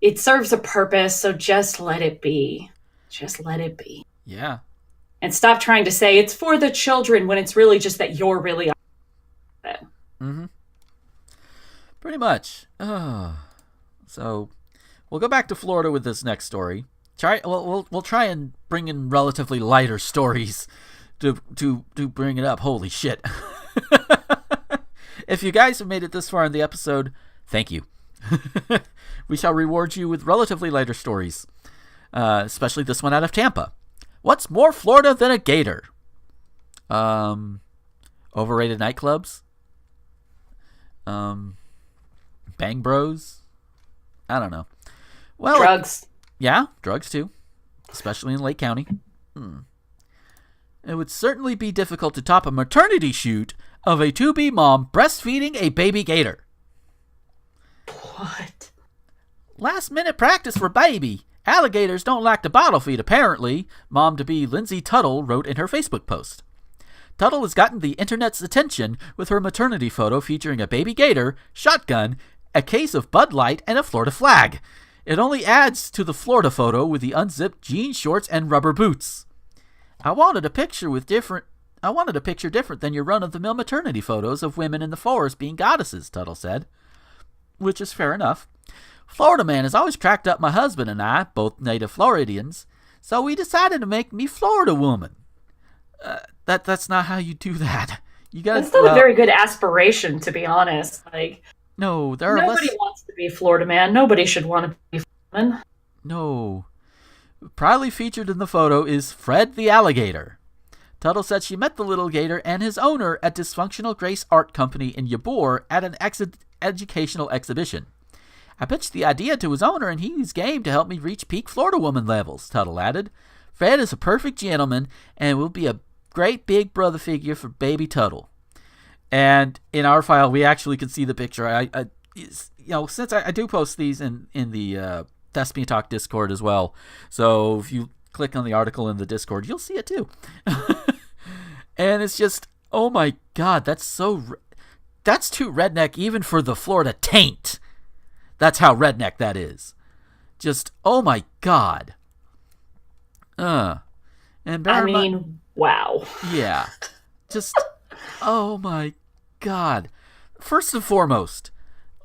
Speaker 3: It serves a purpose, so just let it be. Just let it be.
Speaker 2: Yeah.
Speaker 3: And stop trying to say it's for the children when it's really just that you're really it.
Speaker 2: Mm-hmm. Pretty much. So we'll go back to Florida with this next story. We'll try and bring in relatively lighter stories to bring it up. Holy shit. If you guys have made it this far in the episode, thank you. We shall reward you with relatively lighter stories, especially this one out of Tampa. What's more Florida than a gator? Overrated nightclubs? Bang bros? I don't know. Well,
Speaker 3: drugs.
Speaker 2: Yeah, drugs too, especially in Lake County. It would certainly be difficult to top a maternity shoot of a to-be mom breastfeeding a baby gator.
Speaker 3: What?
Speaker 2: Last-minute practice for baby. Alligators don't like to bottle feed, apparently, mom-to-be Lindsay Tuttle wrote in her Facebook post. Tuttle has gotten the internet's attention with her maternity photo featuring a baby gator, shotgun, a case of Bud Light, and a Florida flag. It only adds to the Florida photo with the unzipped jean shorts and rubber boots. I wanted a picture different than your run-of-the-mill maternity photos of women in the forest being goddesses, Tuttle said. Which is fair enough. Florida Man has always cracked up my husband and I, both native Floridians, so we decided to make me Florida woman. That's not how you do that. You gotta.
Speaker 3: That's not a very good aspiration, to be honest.
Speaker 2: No,
Speaker 3: nobody wants to be Florida Man. Nobody should want to be Florida Man.
Speaker 2: No. Proudly featured in the photo is Fred the alligator. Tuttle said she met the little gator and his owner at Dysfunctional Grace Art Company in Ybor at an educational exhibition. I pitched the idea to his owner and he was game to help me reach peak Florida woman levels, Tuttle added. Fred is a perfect gentleman and will be a great big brother figure for baby Tuttle. And in our file, we actually can see the picture. Since I do post these in the Thespian Talk Discord as well. So if you click on the article in the Discord, you'll see it too. And it's just, oh my God, that's too redneck even for the Florida taint. That's how redneck that is. Just, oh my God.
Speaker 3: Wow.
Speaker 2: Yeah. Just, oh my God. First and foremost,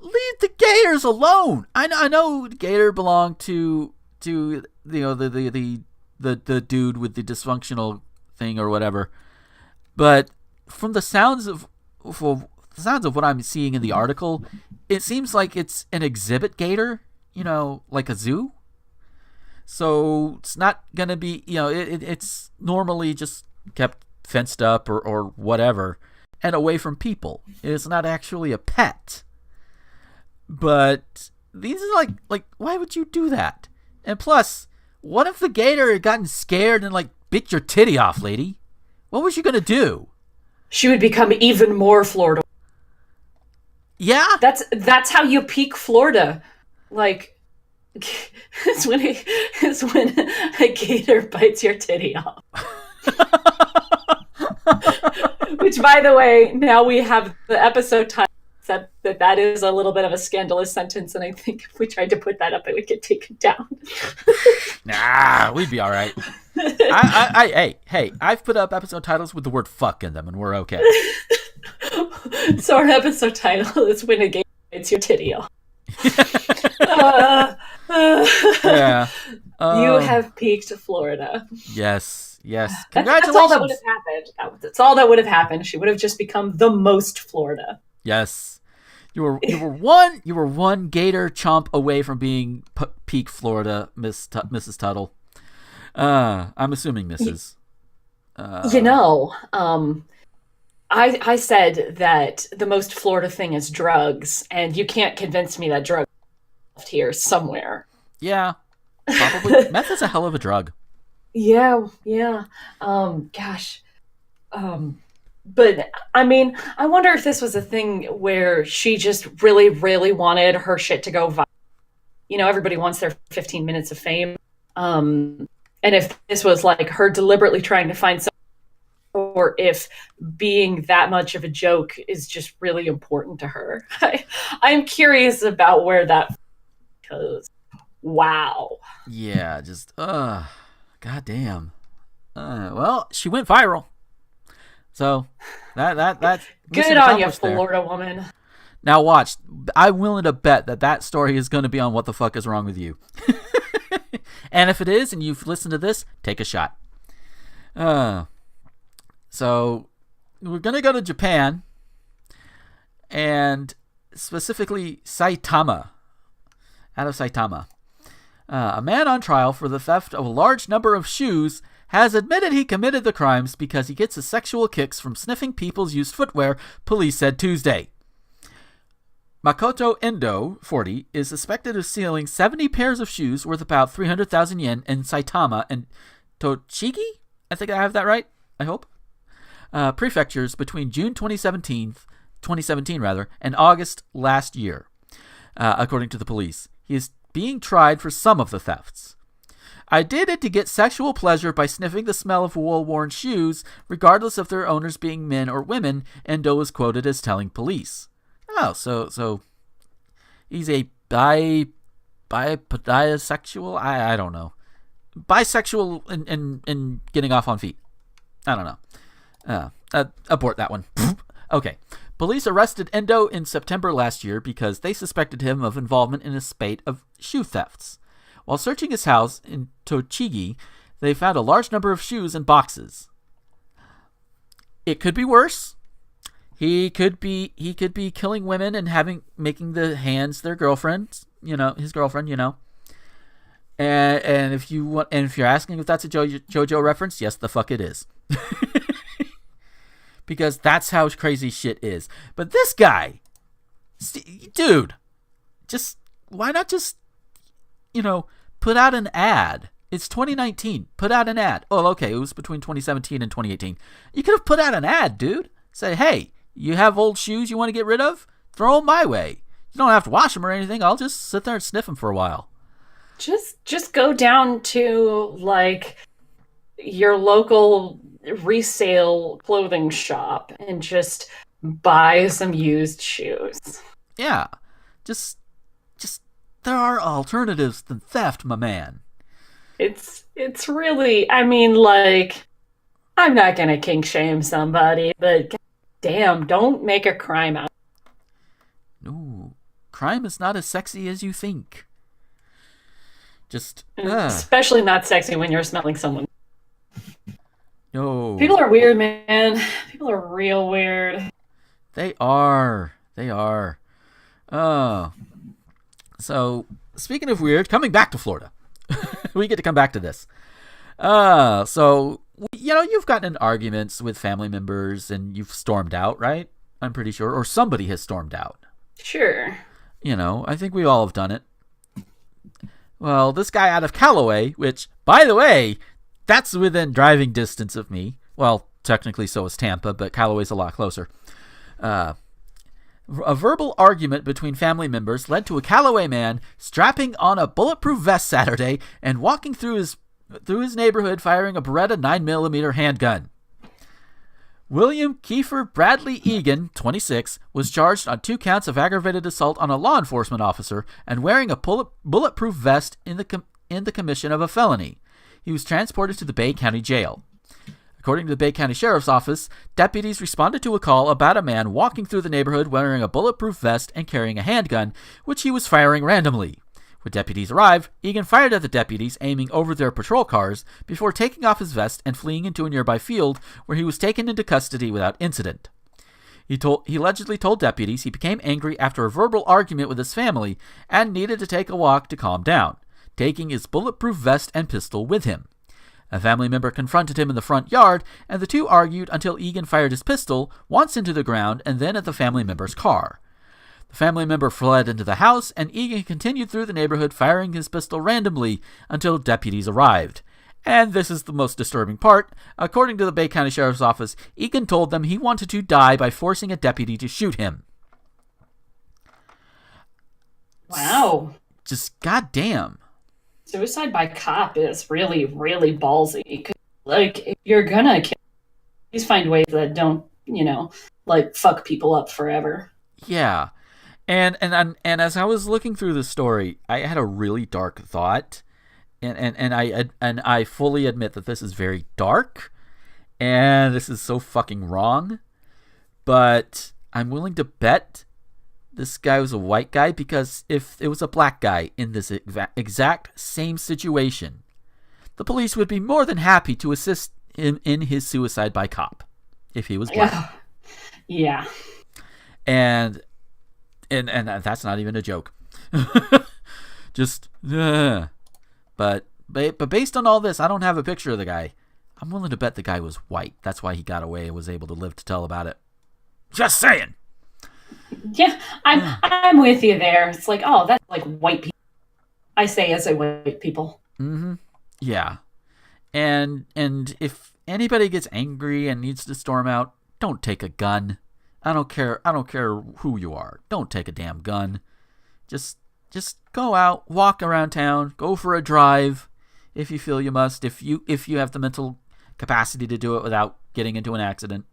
Speaker 2: leave the gators alone. I know Gator belonged to the dude with the dysfunctional thing or whatever, but from the sounds of what I'm seeing in the article, it seems like it's an exhibit gator, like a zoo. So it's not gonna be, it's normally just kept fenced up or whatever and away from people. It's not actually a pet. But these are like why would you do that? And plus, what if the gator had gotten scared and bit your titty off, lady? What was you gonna do?
Speaker 3: She would become even more Florida.
Speaker 2: Yeah,
Speaker 3: that's how you peak Florida. It's when a gator bites your titty off. Which, by the way, now we have the episode title set that is a little bit of a scandalous sentence, and I think if we tried to put that up, it would get taken down.
Speaker 2: Nah, we'd be all right. Hey, I've put up episode titles with the word "fuck" in them, and we're okay.
Speaker 3: So our episode title is "When a Gator Bites Your Titty Off."
Speaker 2: Yeah.
Speaker 3: You have peaked Florida.
Speaker 2: Yes. Congratulations.
Speaker 3: That's all that would have happened. That's all that would have happened. She would have just become the most Florida.
Speaker 2: Yes. You were one gator chomp away from being peak Florida, Mrs. Tuttle. I'm assuming Mrs.
Speaker 3: I said that the most Florida thing is drugs, and you can't convince me that drugs are left here somewhere.
Speaker 2: Yeah, probably. Meth is a hell of a drug.
Speaker 3: Yeah. But I mean, I wonder if this was a thing where she just really, really wanted her shit to go viral. Everybody wants their 15 minutes of fame. And if this was her deliberately trying to find something, or if being that much of a joke is just really important to her. I'm curious about where that goes. Wow.
Speaker 2: Yeah, just, goddamn. Well, she went viral. So, that's
Speaker 3: good on you, Florida woman.
Speaker 2: Now watch. I'm willing to bet that story is going to be on What the Fuck Is Wrong With You. And if it is, and you've listened to this, take a shot. So, we're going to go to Japan, and specifically Saitama. Out of Saitama. A man on trial for the theft of a large number of shoes has admitted he committed the crimes because he gets his sexual kicks from sniffing people's used footwear, police said Tuesday. Makoto Endo, 40, is suspected of stealing 70 pairs of shoes worth about 300,000 yen in Saitama Tochigi? I think I have that right. I hope. Prefectures between June 2017 and August last year, according to the police. He is being tried for some of the thefts. I did it to get sexual pleasure by sniffing the smell of wool-worn shoes, regardless of their owners being men or women, Endo was quoted as telling police. Oh, so he's a bisexual? I don't know. Bisexual and getting off on feet. I don't know. Abort that one. Okay. Police arrested Endo in September last year because they suspected him of involvement in a spate of shoe thefts. While searching his house in Tochigi, they found a large number of shoes in boxes. It could be worse. He could be killing women and making the hands their girlfriends, his girlfriend, And if you're asking if that's a JoJo reference, yes, the fuck it is. Because that's how crazy shit is. But this guy, dude, why not just, put out an ad? It's 2019. Put out an ad. Oh, okay, it was between 2017 and 2018. You could have put out an ad, dude. Say, hey, you have old shoes you want to get rid of? Throw them my way. You don't have to wash them or anything. I'll just sit there and sniff them for a while.
Speaker 3: Just go down to, your local resale clothing shop and just buy some used shoes.
Speaker 2: Yeah. Just there are alternatives than theft, my man.
Speaker 3: It's really, I'm not gonna kink shame somebody, but damn, don't make a crime out.
Speaker 2: No, crime is not as sexy as you think.
Speaker 3: Especially not sexy when you're smelling someone.
Speaker 2: No.
Speaker 3: People are weird, man. People are real weird.
Speaker 2: They are. Oh. So, speaking of weird, coming back to Florida. We get to come back to this. So, you've gotten in arguments with family members and you've stormed out, right? I'm pretty sure. Or somebody has stormed out.
Speaker 3: Sure.
Speaker 2: I think we all have done it. Well, this guy out of Callaway, which, by the way, that's within driving distance of me. Well, technically so is Tampa, but Callaway's a lot closer. A verbal argument between family members led to a Callaway man strapping on a bulletproof vest Saturday and walking through his neighborhood firing a Beretta 9mm handgun. William Kiefer Bradley Egan, 26, was charged on 2 counts of aggravated assault on a law enforcement officer and wearing a bulletproof vest in the commission of a felony. He was transported to the Bay County Jail. According to the Bay County Sheriff's Office, deputies responded to a call about a man walking through the neighborhood wearing a bulletproof vest and carrying a handgun, which he was firing randomly. When deputies arrived, Egan fired at the deputies, aiming over their patrol cars, before taking off his vest and fleeing into a nearby field where he was taken into custody without incident. He allegedly told deputies he became angry after a verbal argument with his family and needed to take a walk to calm down, taking his bulletproof vest and pistol with him. A family member confronted him in the front yard, and the two argued until Egan fired his pistol, once into the ground and then at the family member's car. The family member fled into the house, and Egan continued through the neighborhood firing his pistol randomly until deputies arrived. And this is the most disturbing part. According to the Bay County Sheriff's Office, Egan told them he wanted to die by forcing a deputy to shoot him.
Speaker 3: Wow.
Speaker 2: Just goddamn.
Speaker 3: Suicide by cop is really, really ballsy. If you're gonna kill, please find ways that don't, fuck people up forever.
Speaker 2: Yeah. And as I was looking through the story, I had a really dark thought, and I fully admit that this is very dark, and this is so fucking wrong, but I'm willing to bet this guy was a white guy, because if it was a black guy in this exact same situation, the police would be more than happy to assist him in his suicide by cop if he was black.
Speaker 3: Yeah.
Speaker 2: And that's not even a joke. But based on all this, I don't have a picture of the guy. I'm willing to bet the guy was white. That's why he got away and was able to live to tell about it. Just saying.
Speaker 3: Yeah, I'm with you there. It's like, oh, that's like white people. I say as a white people.
Speaker 2: Mm-hmm. Yeah. And if anybody gets angry and needs to storm out, don't take a gun. I don't care who you are. Don't take a damn gun. Just go out, walk around town, go for a drive if you feel you must, if you have the mental capacity to do it without getting into an accident.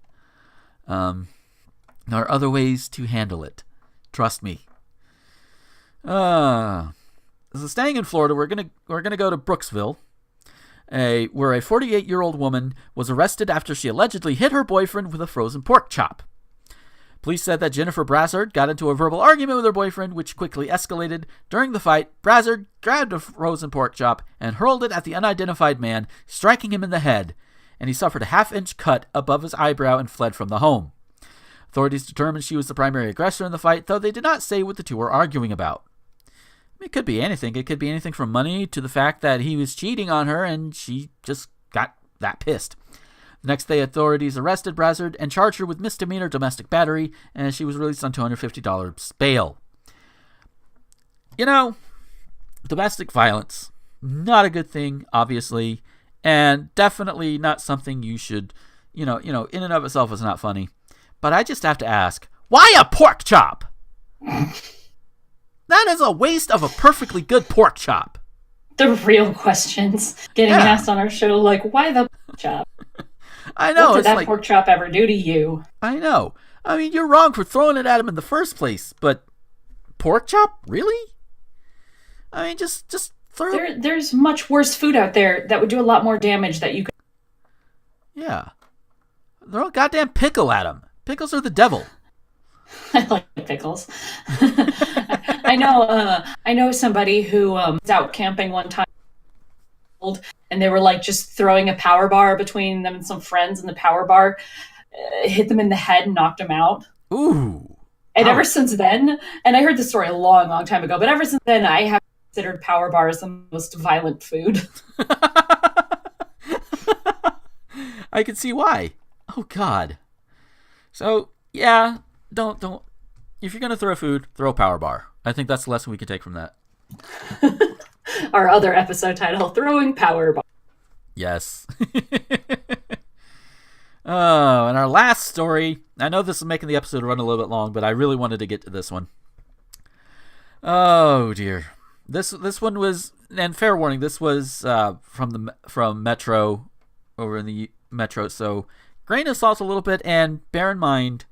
Speaker 2: There are other ways to handle it. Trust me. So staying in Florida, we're gonna go to Brooksville, where a 48-year-old woman was arrested after she allegedly hit her boyfriend with a frozen pork chop. Police said that Jennifer Brassard got into a verbal argument with her boyfriend, which quickly escalated. During the fight, Brassard grabbed a frozen pork chop and hurled it at the unidentified man, striking him in the head, and he suffered a half-inch cut above his eyebrow and fled from the home. Authorities determined she was the primary aggressor in the fight, though they did not say what the two were arguing about. It could be anything. It could be anything from money to the fact that he was cheating on her and she just got that pissed. The next day, authorities arrested Brassard and charged her with misdemeanor domestic battery, and she was released on $250 bail. You know, domestic violence, not a good thing, obviously, and definitely not something you should, in and of itself is not funny. But I just have to ask, why a pork chop? That is a waste of a perfectly good pork chop.
Speaker 3: The real questions getting asked on our show, like, why the pork chop?
Speaker 2: I know.
Speaker 3: What did that pork chop ever do to you?
Speaker 2: I know. I mean, you're wrong for throwing it at him in the first place, but pork chop? Really? I mean, just throw it.
Speaker 3: There's much worse food out there that would do a lot more damage that you could...
Speaker 2: Yeah. Throw a goddamn pickle at him. Pickles are the devil.
Speaker 3: I like pickles. I know somebody who was out camping one time, and they were like just throwing a power bar between them and some friends, and the power bar hit them in the head and knocked them out.
Speaker 2: Ooh.
Speaker 3: And ever since then, and I heard this story a long, long time ago, but ever since then I have considered power bars the most violent food.
Speaker 2: I can see why. Oh, God. So, yeah, don't. If you're going to throw food, throw a power bar. I think that's the lesson we can take from that.
Speaker 3: Our other episode title, Throwing Power Bar.
Speaker 2: Yes. Oh, and our last story. I know this is making the episode run a little bit long, but I really wanted to get to this one. Oh, dear. This one was, and fair warning, this was from Metro, over in the Metro, so grain of salt a little bit, and bear in mind,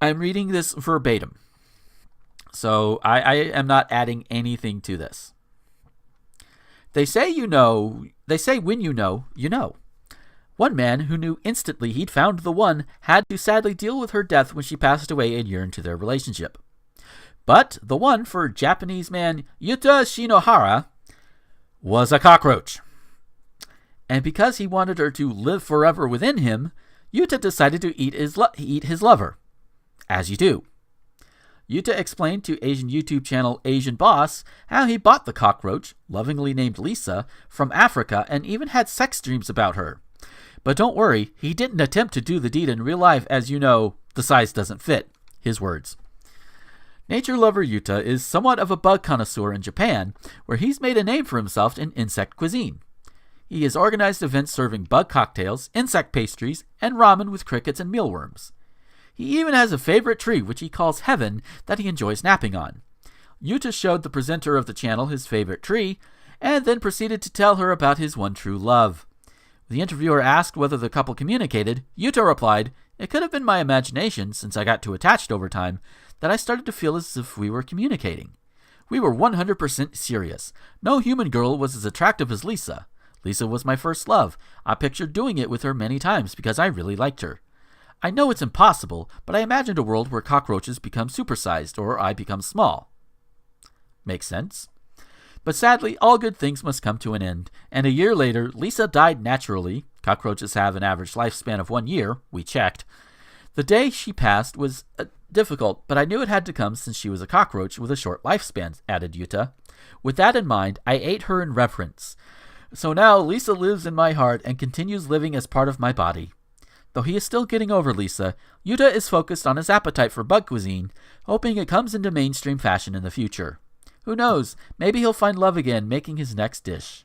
Speaker 2: I'm reading this verbatim. So I am not adding anything to this. They say when you know, you know. One man who knew instantly he'd found the one had to sadly deal with her death when she passed away a year into their relationship. But the one for Japanese man Yuta Shinohara was a cockroach. And because he wanted her to live forever within him, Yuta decided to eat his lover. As you do. Yuta explained to Asian YouTube channel Asian Boss how he bought the cockroach, lovingly named Lisa, from Africa and even had sex dreams about her. But don't worry, he didn't attempt to do the deed in real life as you know, the size doesn't fit. His words. Nature lover Yuta is somewhat of a bug connoisseur in Japan, where he's made a name for himself in insect cuisine. He has organized events serving bug cocktails, insect pastries, and ramen with crickets and mealworms. He even has a favorite tree, which he calls Heaven, that he enjoys napping on. Yuta showed the presenter of the channel his favorite tree, and then proceeded to tell her about his one true love. The interviewer asked whether the couple communicated. Yuta replied, "It could have been my imagination, since I got too attached over time, that I started to feel as if we were communicating. We were 100% serious. No human girl was as attractive as Lisa. Lisa was my first love. I pictured doing it with her many times because I really liked her. I know it's impossible, but I imagined a world where cockroaches become supersized or I become small." Makes sense. But sadly, all good things must come to an end, and a year later, Lisa died naturally. Cockroaches have an average lifespan of 1 year. We checked. The day she passed was difficult, but I knew it had to come since she was a cockroach with a short lifespan, added Yuta. With that in mind, I ate her in reverence. So now Lisa lives in my heart and continues living as part of my body. Though he is still getting over Lisa, Yuta is focused on his appetite for bug cuisine, hoping it comes into mainstream fashion in the future. Who knows, maybe he'll find love again making his next dish.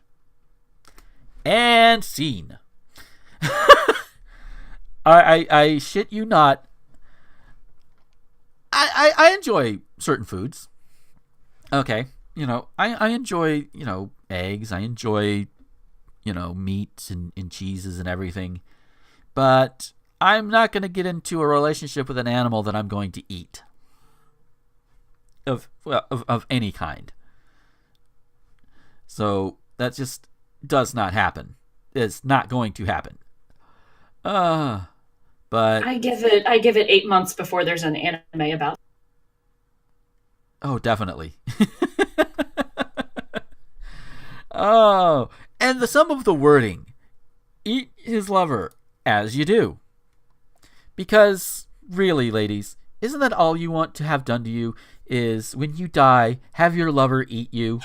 Speaker 2: And scene. I shit you not. I enjoy certain foods. Okay. I enjoy, eggs. I enjoy, meats and cheeses and everything. But I'm not going to get into a relationship with an animal that I'm going to eat. Of any kind. So that just does not happen. It's not going to happen. But
Speaker 3: I give it 8 months before there's an anime about it.
Speaker 2: Oh, definitely. Oh, and some of the wording. Eat his lover as you do. Because really, ladies, isn't that all you want to have done to you is when you die, have your lover eat you?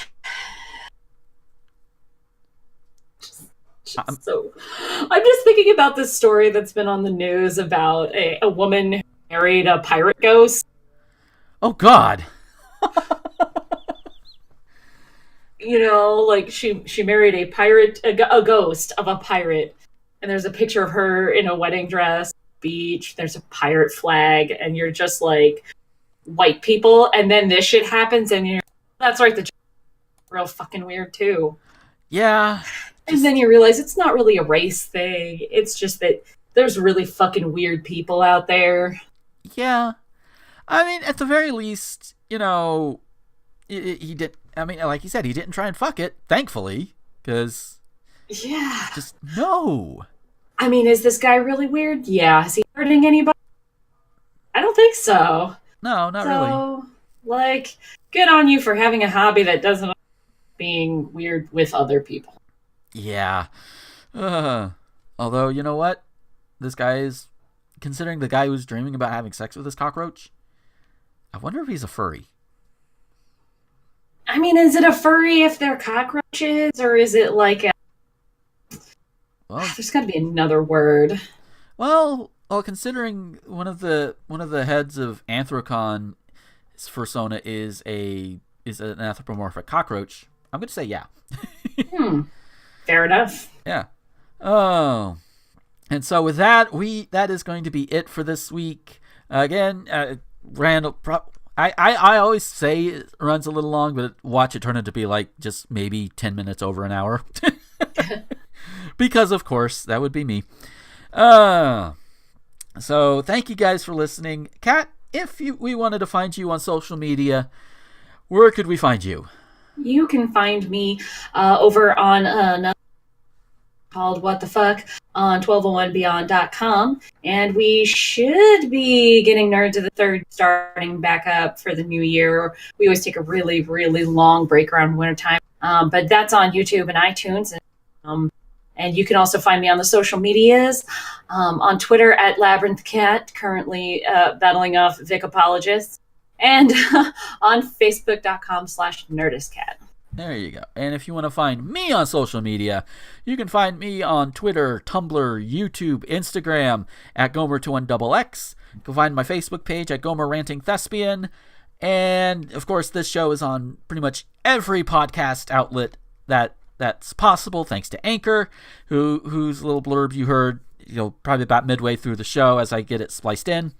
Speaker 3: I'm just thinking about this story that's been on the news about a woman who married a pirate ghost.
Speaker 2: Oh, God.
Speaker 3: She married a ghost of a pirate, and there's a picture of her in a wedding dress, beach, there's a pirate flag, and you're just like, white people, and then this shit happens, and that's right, the real fucking weird too.
Speaker 2: Yeah.
Speaker 3: And then you realize it's not really a race thing, it's just that there's really fucking weird people out there.
Speaker 2: Yeah. I mean, at the very least, he did. I mean, like you said, he didn't try and fuck it, thankfully, because
Speaker 3: yeah,
Speaker 2: just no.
Speaker 3: I mean, is this guy really weird? Yeah. Is he hurting anybody? I don't think so.
Speaker 2: No, not really.
Speaker 3: Like, good on you for having a hobby that doesn't being weird with other people.
Speaker 2: Yeah. Although, you know what? This guy is, considering the guy who's dreaming about having sex with this cockroach, I wonder if he's a furry.
Speaker 3: I mean, is it a furry if they're cockroaches, or is it like a... Well, there's got to be another word.
Speaker 2: Well, considering one of the heads of Anthrocon, his fursona is an anthropomorphic cockroach, I'm going to say yeah.
Speaker 3: Fair enough.
Speaker 2: Yeah. Oh. And so with that, that is going to be it for this week. Again, Randall... I always say it runs a little long, but watch it turn into be like just maybe 10 minutes over an hour. Because, of course, that would be me. So thank you guys for listening. Kat, if we wanted to find you on social media, where could we find you?
Speaker 3: You can find me over on another called What the Fuck on 1201beyond.com, and we should be getting Nerds of the Third starting back up for the new year. We always take a really, really long break around wintertime, but that's on YouTube and iTunes, and you can also find me on the social medias, on Twitter at LabyrinthCat, currently battling off Vic Apologists, and on Facebook.com/NerdistCat.
Speaker 2: There you go. And if you want to find me on social media, you can find me on Twitter, Tumblr, YouTube, Instagram at Gomer21XX. You can find my Facebook page at Gomer Ranting Thespian. And, of course, this show is on pretty much every podcast outlet that's possible, thanks to Anchor, whose little blurb you heard, probably about midway through the show as I get it spliced in.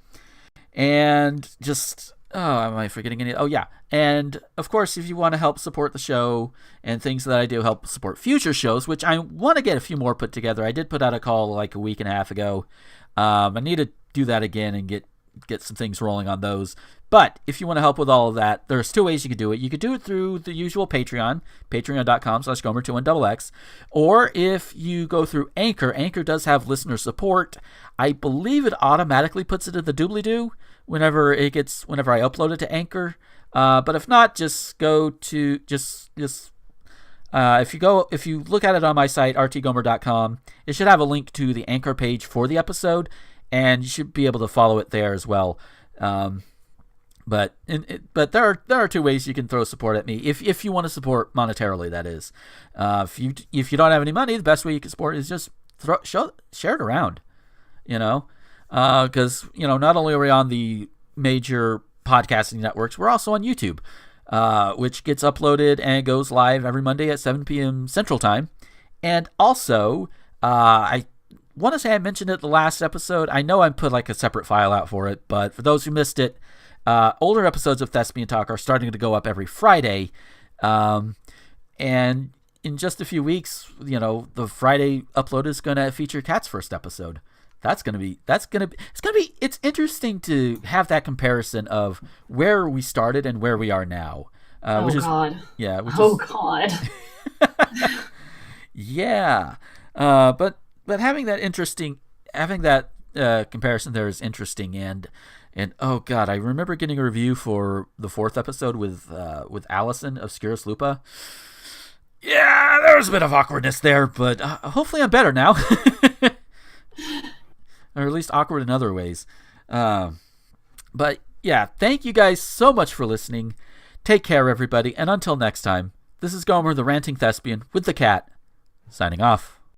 Speaker 2: And just... Oh, am I forgetting any? Oh, yeah. And, of course, if you want to help support the show and things that I do help support future shows, which I want to get a few more put together. I did put out a call like a week and a half ago. I need to do that again and get some things rolling on those. But if you want to help with all of that, there's two ways you could do it. You could do it through the usual Patreon, patreon.com/Gomer21XX. Or if you go through Anchor, Anchor does have listener support. I believe it automatically puts it in the doobly-doo whenever I upload it to Anchor. But if not, just go to if you look at it on my site, rtgomer.com, it should have a link to the Anchor page for the episode, and you should be able to follow it there as well. But there are two ways you can throw support at me if you want to support monetarily. That is, if you don't have any money, the best way you can support is just share it around. Because not only are we on the major podcasting networks, we're also on YouTube, which gets uploaded and goes live every Monday at 7 p.m. Central Time. And also, I want to say I mentioned it the last episode. I know I put like a separate file out for it, but for those who missed it, older episodes of Thespian Talk are starting to go up every Friday. And in just a few weeks, the Friday upload is going to feature Kat's first episode. It's interesting to have that comparison of where we started and where we are now.
Speaker 3: God.
Speaker 2: Yeah.
Speaker 3: God.
Speaker 2: Yeah. But having that comparison there is interesting, and oh God, I remember getting a review for the 4th episode with Allison of Scurus Lupa. Yeah, there was a bit of awkwardness there, but hopefully I'm better now. Or at least awkward in other ways. But yeah, thank you guys so much for listening. Take care, everybody, and until next time, this is Gomer, the ranting thespian, with the cat, signing off.